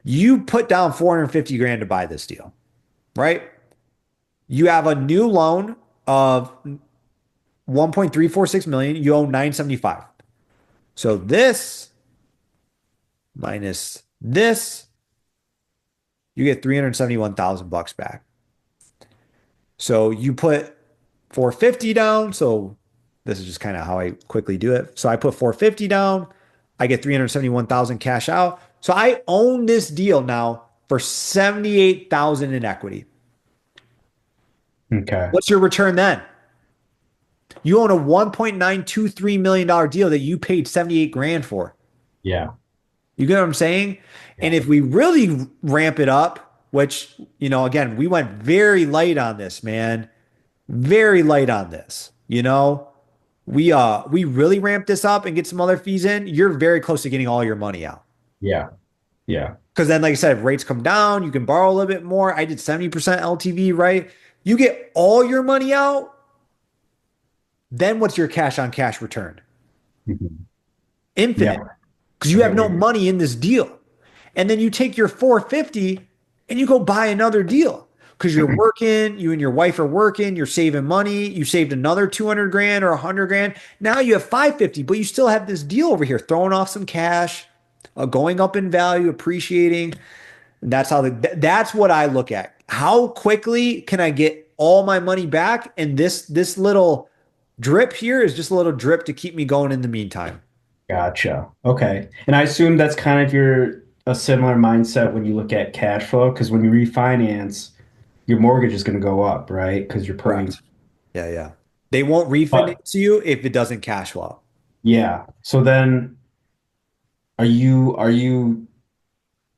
Speaker 1: You put down 450 grand to buy this deal, right? You have a new loan of 1.346 million. You owe 975. So this minus this, you get 371,000 bucks back. So you put 450 down. So this is just kind of how I quickly do it. So I put 450 down. I get 371,000 cash out. So I own this deal now for 78,000 in equity.
Speaker 2: Okay.
Speaker 1: What's your return then? You own a $1.923 million deal that you paid 78 grand for.
Speaker 2: Yeah.
Speaker 1: You get what I'm saying?
Speaker 2: Yeah.
Speaker 1: And if we really ramp it up, which, again, we went very light on this, man. Very light on this. We really ramp this up and get some other fees in, you're very close to getting all your money out.
Speaker 2: Yeah. Yeah.
Speaker 1: Because then, like I said, if rates come down, you can borrow a little bit more. I did 70% LTV, right? You get all your money out, then what's your cash on cash return?
Speaker 2: Mhm.
Speaker 1: Infinite.
Speaker 2: Yeah.
Speaker 1: Because
Speaker 2: I
Speaker 1: you
Speaker 2: get
Speaker 1: have
Speaker 2: what
Speaker 1: no
Speaker 2: you're,
Speaker 1: money in this deal. And then you take your 450 and you go buy another deal. Because you're working, you and your wife are working, you're saving money, you saved another 200 grand or 100 grand. Now you have 550, but you still have this deal over here throwing off some cash, going up in value, appreciating. That's what I look at. How quickly can I get all my money back? And this little drip here is just a little drip to keep me going in the meantime.
Speaker 2: Gotcha. Okay. And I assume that's kind of your a similar mindset when you look at cash flow, because when you refinance, your mortgage is going to go up, right? Because you're putting,
Speaker 1: Correct. Yeah, yeah. They won't
Speaker 2: but
Speaker 1: refinance you if it doesn't cash flow.
Speaker 2: yeah. So then are you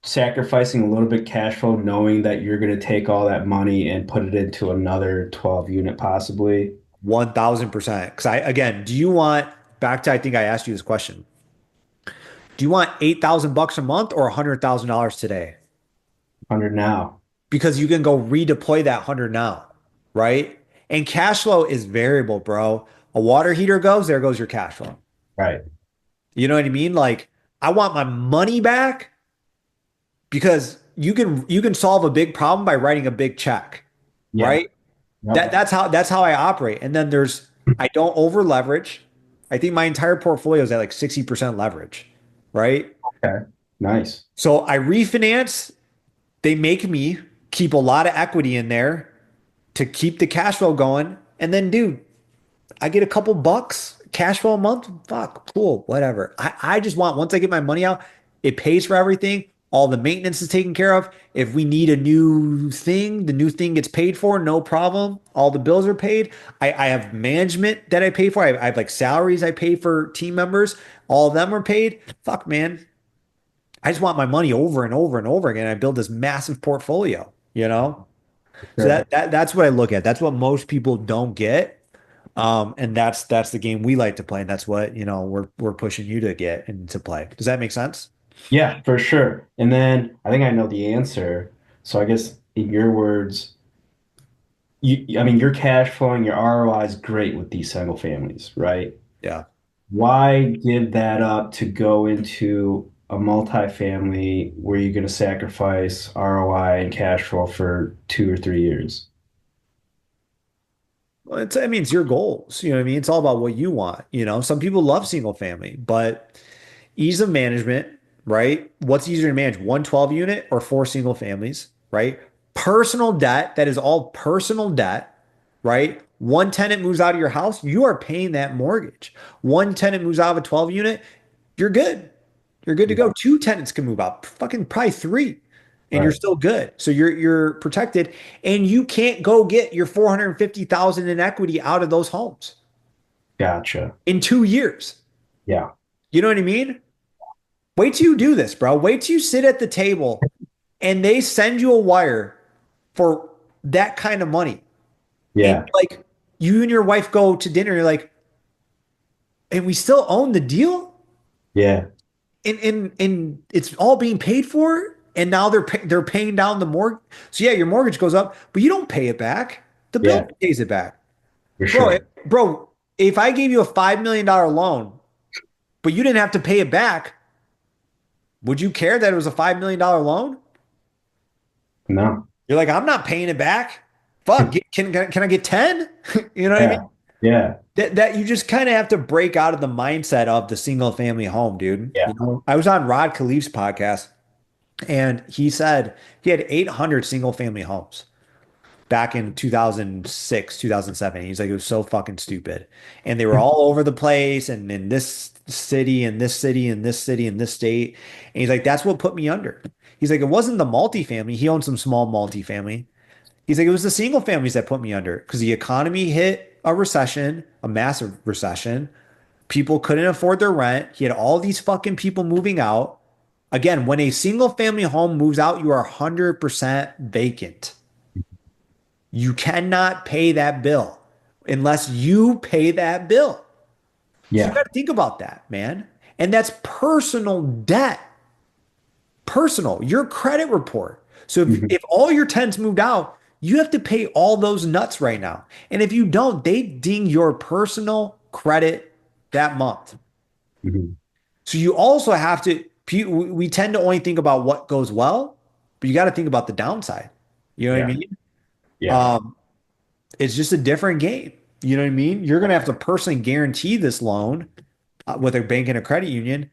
Speaker 2: sacrificing a little bit cash flow knowing that you're going to take all that money and put it into another 12 unit possibly?
Speaker 1: 1,000%. Because again, do you want, back to, I think I asked you this question. Do you want 8,000 bucks a month or $100,000 today?
Speaker 2: 100 now.
Speaker 1: Because you can go redeploy that 100 now, right? And cash flow is variable, bro. A water heater goes, there goes your cash flow.
Speaker 2: Right.
Speaker 1: You know what I mean? Like, I want my money back because you can solve a big problem by writing a big check,
Speaker 2: Yeah.
Speaker 1: right?
Speaker 2: Yep.
Speaker 1: That's how I operate. And then I don't over leverage. I think my entire portfolio is at like 60% leverage, right?
Speaker 2: Okay. Nice.
Speaker 1: So I refinance, they make me keep a lot of equity in there to keep the cash flow going. And then, dude, I get a couple bucks cash flow a month. Fuck, cool, whatever. I just want, once I get my money out, it pays for everything. All the maintenance is taken care of. If we need a new thing, the new thing gets paid for, no problem. All the bills are paid. I have management that I pay for. I have like salaries I pay for team members. All of them are paid. Fuck, man. I just want my money over and over and over again. I build this massive portfolio, you know? So
Speaker 2: Sure.
Speaker 1: that's what I look at. That's what most people don't get. And that's the game we like to play, and that's what we're pushing you to get and to play. Does that make sense?
Speaker 2: Yeah, for sure. And then I think I know the answer. So I guess in your words, I mean, your cash flow and your ROI is great with these single families, right?
Speaker 1: Yeah.
Speaker 2: Why give that up to go into a multifamily where you're going to sacrifice ROI and cash flow for 2 or 3 years?
Speaker 1: Well, I mean, it's your goals. You know what I mean? It's all about what you want. Some people love single family, but ease of management, right? What's easier to manage, 112 unit or four single families, right? Personal debt, that is all personal debt, right? One tenant moves out of your house, you are paying that mortgage. One tenant moves out of a 12 unit, you're good. You're good to
Speaker 2: Yeah,
Speaker 1: go. Two tenants can move out, fucking probably three, and you're
Speaker 2: right.
Speaker 1: still good. So you're protected, and you can't go get your 450,000 in equity out of those homes
Speaker 2: Gotcha.
Speaker 1: in 2 years.
Speaker 2: Yeah,
Speaker 1: You know what I mean? Wait till you do this, bro. Wait till you sit at the table and they send you a wire for that kind of money. And
Speaker 2: yeah,
Speaker 1: like you and your wife go to dinner, you're like, and we still own the deal?
Speaker 2: yeah,
Speaker 1: And it's all being paid for, and now they're paying down the mortgage. So yeah, your mortgage goes up, but you don't pay it back. The
Speaker 2: Yeah,
Speaker 1: bill pays it back.
Speaker 2: for
Speaker 1: Bro,
Speaker 2: sure.
Speaker 1: bro, if I gave you a $5 million loan, but you didn't have to pay it back, would you care that it was a $5 million loan?
Speaker 2: No.
Speaker 1: You're like, I'm not paying it back. Fuck, can I get 10? You know what I mean?
Speaker 2: Yeah. Yeah.
Speaker 1: That you just kind of have to break out of the mindset of the single family home, dude.
Speaker 2: Yeah.
Speaker 1: You know, I was on Rod Khleif's podcast and he said he had 800 single family homes back in 2006, 2007. He's like, it was so fucking stupid. And they were all over the place and in this city and this city and this city and this state. And he's like, that's what put me under. He's like, it wasn't the multifamily. He owned some small multifamily. He's like, it was the single families that put me under because the economy hit a recession, a massive recession. People couldn't afford their rent. He had all these fucking people moving out. Again, when a single family home moves out, you are 100% vacant. You cannot pay that bill unless you pay that bill. So you
Speaker 2: Yeah.
Speaker 1: got to think about that, man. And that's personal debt, personal, your credit report. So
Speaker 2: Mhm.
Speaker 1: if all your tenants moved out, you have to pay all those nuts right now. And if you don't, they ding your personal credit that month.
Speaker 2: Mhm.
Speaker 1: So you also have to, we tend to only think about what goes well, but you got to think about the downside. You know what I
Speaker 2: Yeah.
Speaker 1: mean?
Speaker 2: Yeah.
Speaker 1: Um, it's just a different game. You know what I mean? You're going to have to personally guarantee this loan with a bank and a credit union,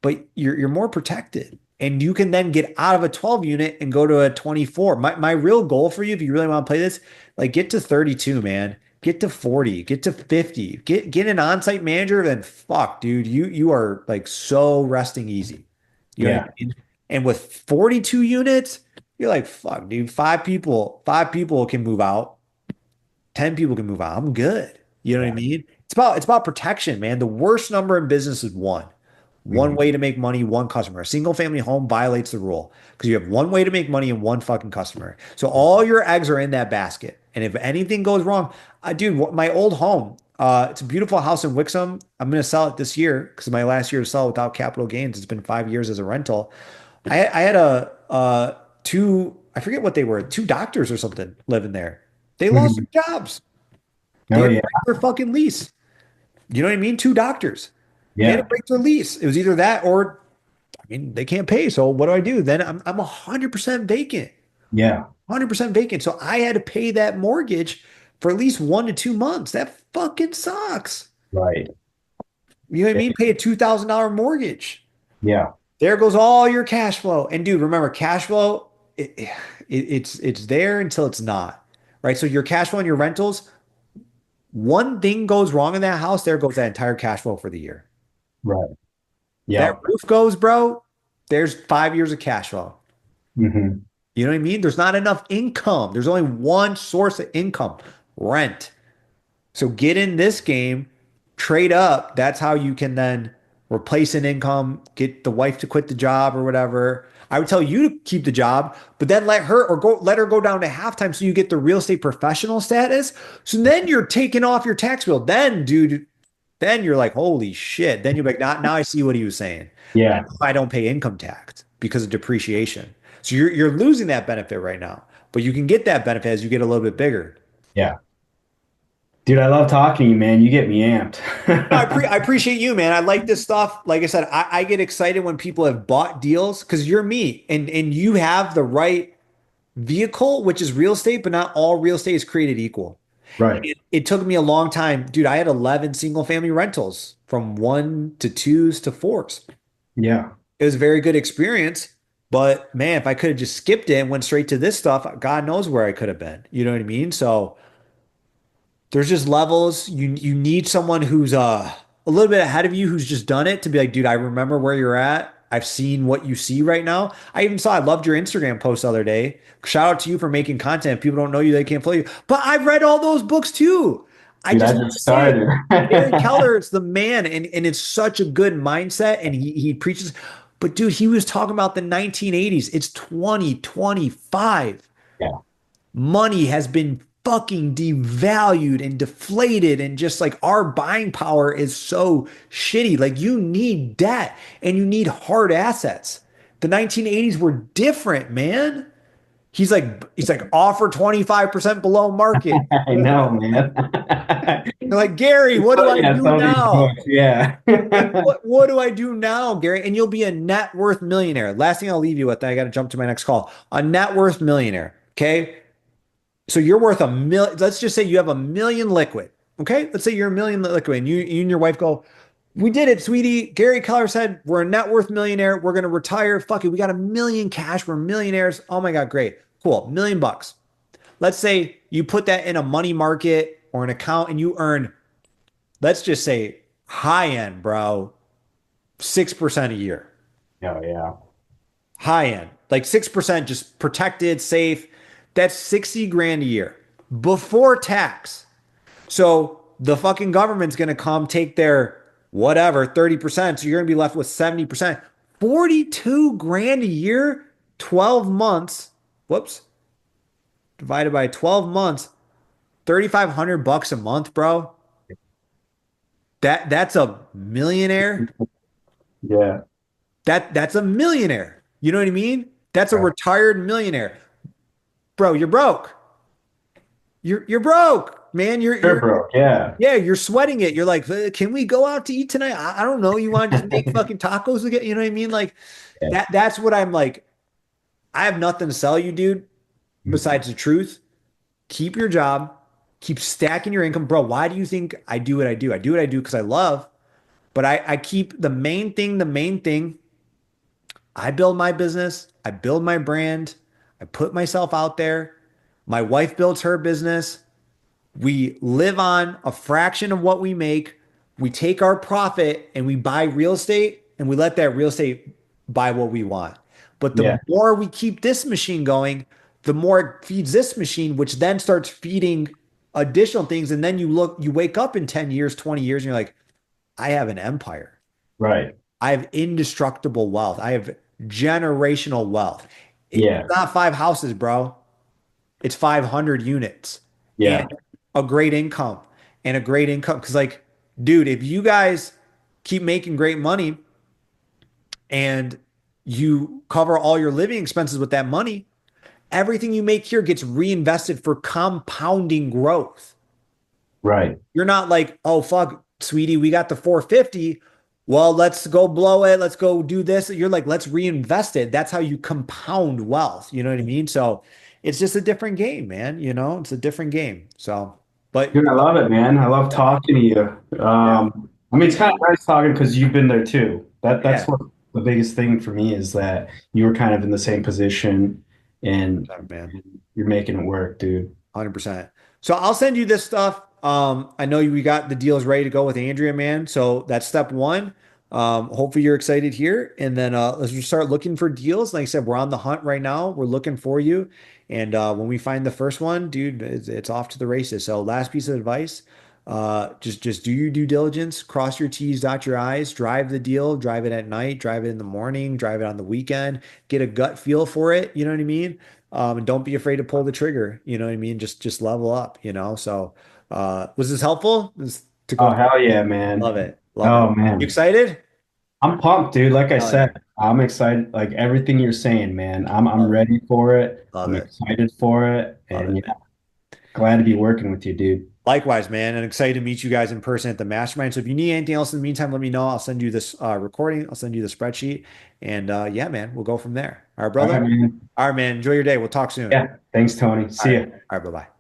Speaker 1: but you're more protected. And you can then get out of a 12 unit and go to a 24. My real goal for you, if you really want to play this, like get to 32, man. Get to 40, get to 50, get an on-site manager, then fuck, dude. You are like so resting easy. You know what
Speaker 2: Yeah.
Speaker 1: I mean? And with 42 units, you're like, fuck, dude, five people can move out. 10 people can move out. I'm good. You know what I
Speaker 2: Yeah.
Speaker 1: mean? It's about protection, man. The worst number in business is one. One
Speaker 2: Mhm.
Speaker 1: way to make money, one customer. A single family home violates the rule because you have one way to make money and one fucking customer. So all your eggs are in that basket. And if anything goes wrong, dude, my old home, it's a beautiful house in Wixom. I'm going to sell it this year because my last year to sell without capital gains. It's been 5 years as a rental. I had two, I forget what they were, two doctors or something living there. They lost
Speaker 2: Mhm.
Speaker 1: their jobs. They
Speaker 2: Oh
Speaker 1: had to
Speaker 2: yeah.
Speaker 1: break their fucking lease. You know what I mean? Two doctors. They had to
Speaker 2: Yeah.
Speaker 1: break their lease. It was either that or, I mean, they can't pay. So what do I do? Then I'm 100% vacant.
Speaker 2: Yeah.
Speaker 1: 100% vacant. So I had to pay that mortgage for at least 1 to 2 months. That fucking sucks.
Speaker 2: Right.
Speaker 1: You know what I
Speaker 2: Yeah.
Speaker 1: mean? Pay a $2,000 mortgage.
Speaker 2: Yeah.
Speaker 1: There goes all your cash flow. And dude, remember, cash flow, it's there until it's not. Right. So your cash flow and your rentals, one thing goes wrong in that house, there goes that entire cash flow for the year.
Speaker 2: Right.
Speaker 1: That
Speaker 2: Yeah.
Speaker 1: roof goes, bro, there's 5 years of cash flow.
Speaker 2: Hmm.
Speaker 1: You know what I mean? There's not enough income. There's only one source of income, rent. So get in this game, trade up. That's how you can then replace an income, get the wife to quit the job or whatever. I would tell you to keep the job, but then let her go down to halftime so you get the real estate professional status. So then you're taking off your tax bill. Then, dude, then you're like, holy shit. Then you're like, now I see what he was saying.
Speaker 2: Yeah.
Speaker 1: I don't pay income tax because of depreciation. So you're losing that benefit right now, but you can get that benefit as you get a little bit bigger.
Speaker 2: Yeah. Dude, I love talking to you, man. You get me amped.
Speaker 1: No, I appreciate you, man. I like this stuff. Like I said, I get excited when people have bought deals because you're me and you have the right vehicle, which is real estate, but not all real estate is created equal.
Speaker 2: Right.
Speaker 1: It took me a long time. Dude, I had 11 single family rentals from one to twos to fours.
Speaker 2: Yeah.
Speaker 1: It was a very good experience. But man, if I could have just skipped it and went straight to this stuff, God knows where I could have been. You know what I mean? So there's just levels. You need someone who's a little bit ahead of you who's just done it to be like, dude, I remember where you're at. I've seen what you see right now. I loved your Instagram post the other day. Shout out to you for making content. People don't know you, they can't follow you. But I've read all those books too. I
Speaker 2: Dude, I
Speaker 1: just want
Speaker 2: just
Speaker 1: to say,
Speaker 2: started.
Speaker 1: Gary Keller is the man, and it's such a good mindset, and he preaches. But dude, he was talking about the 1980s. It's 2025.
Speaker 2: Yeah.
Speaker 1: Money has been fucking devalued and deflated, and just like our buying power is so shitty. Like you need debt and you need hard assets. The 1980s were different, man. He's like offer 25% below market.
Speaker 2: I know, man.
Speaker 1: They're like, Gary, what do I
Speaker 2: Yeah,
Speaker 1: do
Speaker 2: some of these
Speaker 1: now?
Speaker 2: books, yeah.
Speaker 1: Like, what do I do now, Gary? And you'll be a net worth millionaire. Last thing I'll leave you with, I got to jump to my next call. A net worth millionaire. Okay. So you're worth a million. Let's just say you have a million liquid. Okay. Let's say you're a million liquid and you and your wife go, we did it, sweetie. Gary Keller said, we're a net worth millionaire. We're going to retire. Fuck it. We got a million cash. We're millionaires. Oh my God. Great. Cool. $1 million. Let's say you put that in a money market or an account and you earn, let's just say high end, bro, 6% a year.
Speaker 2: Oh, yeah.
Speaker 1: High end, like 6%, just protected, safe. That's 60 grand a year before tax. So the fucking government's going to come take their whatever, 30%. So you're going to be left with 70%. 42 grand a year, 12 months. Whoops. Divided by 12 months, 3,500 bucks a month, bro. That's a millionaire.
Speaker 2: Yeah.
Speaker 1: That's a millionaire. You know what I mean? That's a
Speaker 2: Right.
Speaker 1: retired millionaire. Bro, you're broke. You're broke, man.
Speaker 2: Sure, bro. Yeah.
Speaker 1: Yeah, you're sweating it. You're like, can we go out to eat tonight? I don't know. You want to just make fucking tacos again? You know what I mean? Like
Speaker 2: Yeah.
Speaker 1: that's what I'm like. I have nothing to sell you, dude, besides the truth. Keep your job, keep stacking your income. Bro, why do you think I do what I do? I do what I do because I love, but I keep the main thing, the main thing. I build my business, I build my brand, I put myself out there. My wife builds her business. We live on a fraction of what we make. We take our profit and we buy real estate and we let that real estate buy what we want. But
Speaker 2: Yeah.
Speaker 1: the more we keep this machine going, the more it feeds this machine, which then starts feeding additional things. And then you wake up in 10 years, 20 years, and you're like, I have an empire.
Speaker 2: Right.
Speaker 1: I have indestructible wealth. I have generational wealth. It's
Speaker 2: Yeah.
Speaker 1: not five houses, bro. It's 500 units and
Speaker 2: Yeah.
Speaker 1: a great income and a great income. Cause like, dude, if you guys keep making great money and you cover all your living expenses with that money, everything you make here gets reinvested for compounding growth.
Speaker 2: Right.
Speaker 1: You're not like, oh, fuck, sweetie, we got the 450. Well, let's go blow it. Let's go do this. You're like, let's reinvest it. That's how you compound wealth. You know what I mean? So it's just a different game, man. You know, it's a different game. So, but
Speaker 2: Dude, I love it, man. I love
Speaker 1: yeah,
Speaker 2: talking to you.
Speaker 1: yeah,
Speaker 2: I mean, it's kind of nice talking because you've been there too. That's
Speaker 1: yeah,
Speaker 2: what the biggest thing for me is that you were kind of in the same position and
Speaker 1: 100%, man.
Speaker 2: you're making it work, dude.
Speaker 1: 100%. So I'll send you this stuff. I know we got the deals ready to go with Andrea, man. So that's step one. Hopefully you're excited here. And then let's just start looking for deals. Like I said, we're on the hunt right now. We're looking for you. And when we find the first one, dude, it's off to the races. So last piece of advice, just do your due diligence, cross your T's, dot your I's, drive the deal, drive it at night, drive it in the morning, drive it on the weekend, get a gut feel for it. You know what I mean? And don't be afraid to pull the trigger. You know what I mean? Just level up, you know? So, was this helpful? To go
Speaker 2: Oh,
Speaker 1: through?
Speaker 2: hell yeah, man.
Speaker 1: Love it. Love it.
Speaker 2: Oh,
Speaker 1: You
Speaker 2: man.
Speaker 1: excited?
Speaker 2: I'm pumped, dude. Like I
Speaker 1: Oh yeah.
Speaker 2: said, I'm excited. Like everything you're saying, man. I'm
Speaker 1: Love it.
Speaker 2: ready for it.
Speaker 1: Love
Speaker 2: I'm
Speaker 1: it.
Speaker 2: excited for it.
Speaker 1: Love
Speaker 2: And
Speaker 1: it,
Speaker 2: yeah,
Speaker 1: man.
Speaker 2: glad to be working with you, dude.
Speaker 1: Likewise, man. And excited to meet you guys in person at the mastermind. So if you need anything else in the meantime, let me know. I'll send you this recording. I'll send you the spreadsheet. And yeah, man, we'll go from there. All right,
Speaker 2: All
Speaker 1: brother.
Speaker 2: right, man.
Speaker 1: All right, man. Enjoy your day. We'll talk soon.
Speaker 2: Yeah. Thanks, Tony.
Speaker 1: All
Speaker 2: See
Speaker 1: right.
Speaker 2: ya.
Speaker 1: All right, bye-bye.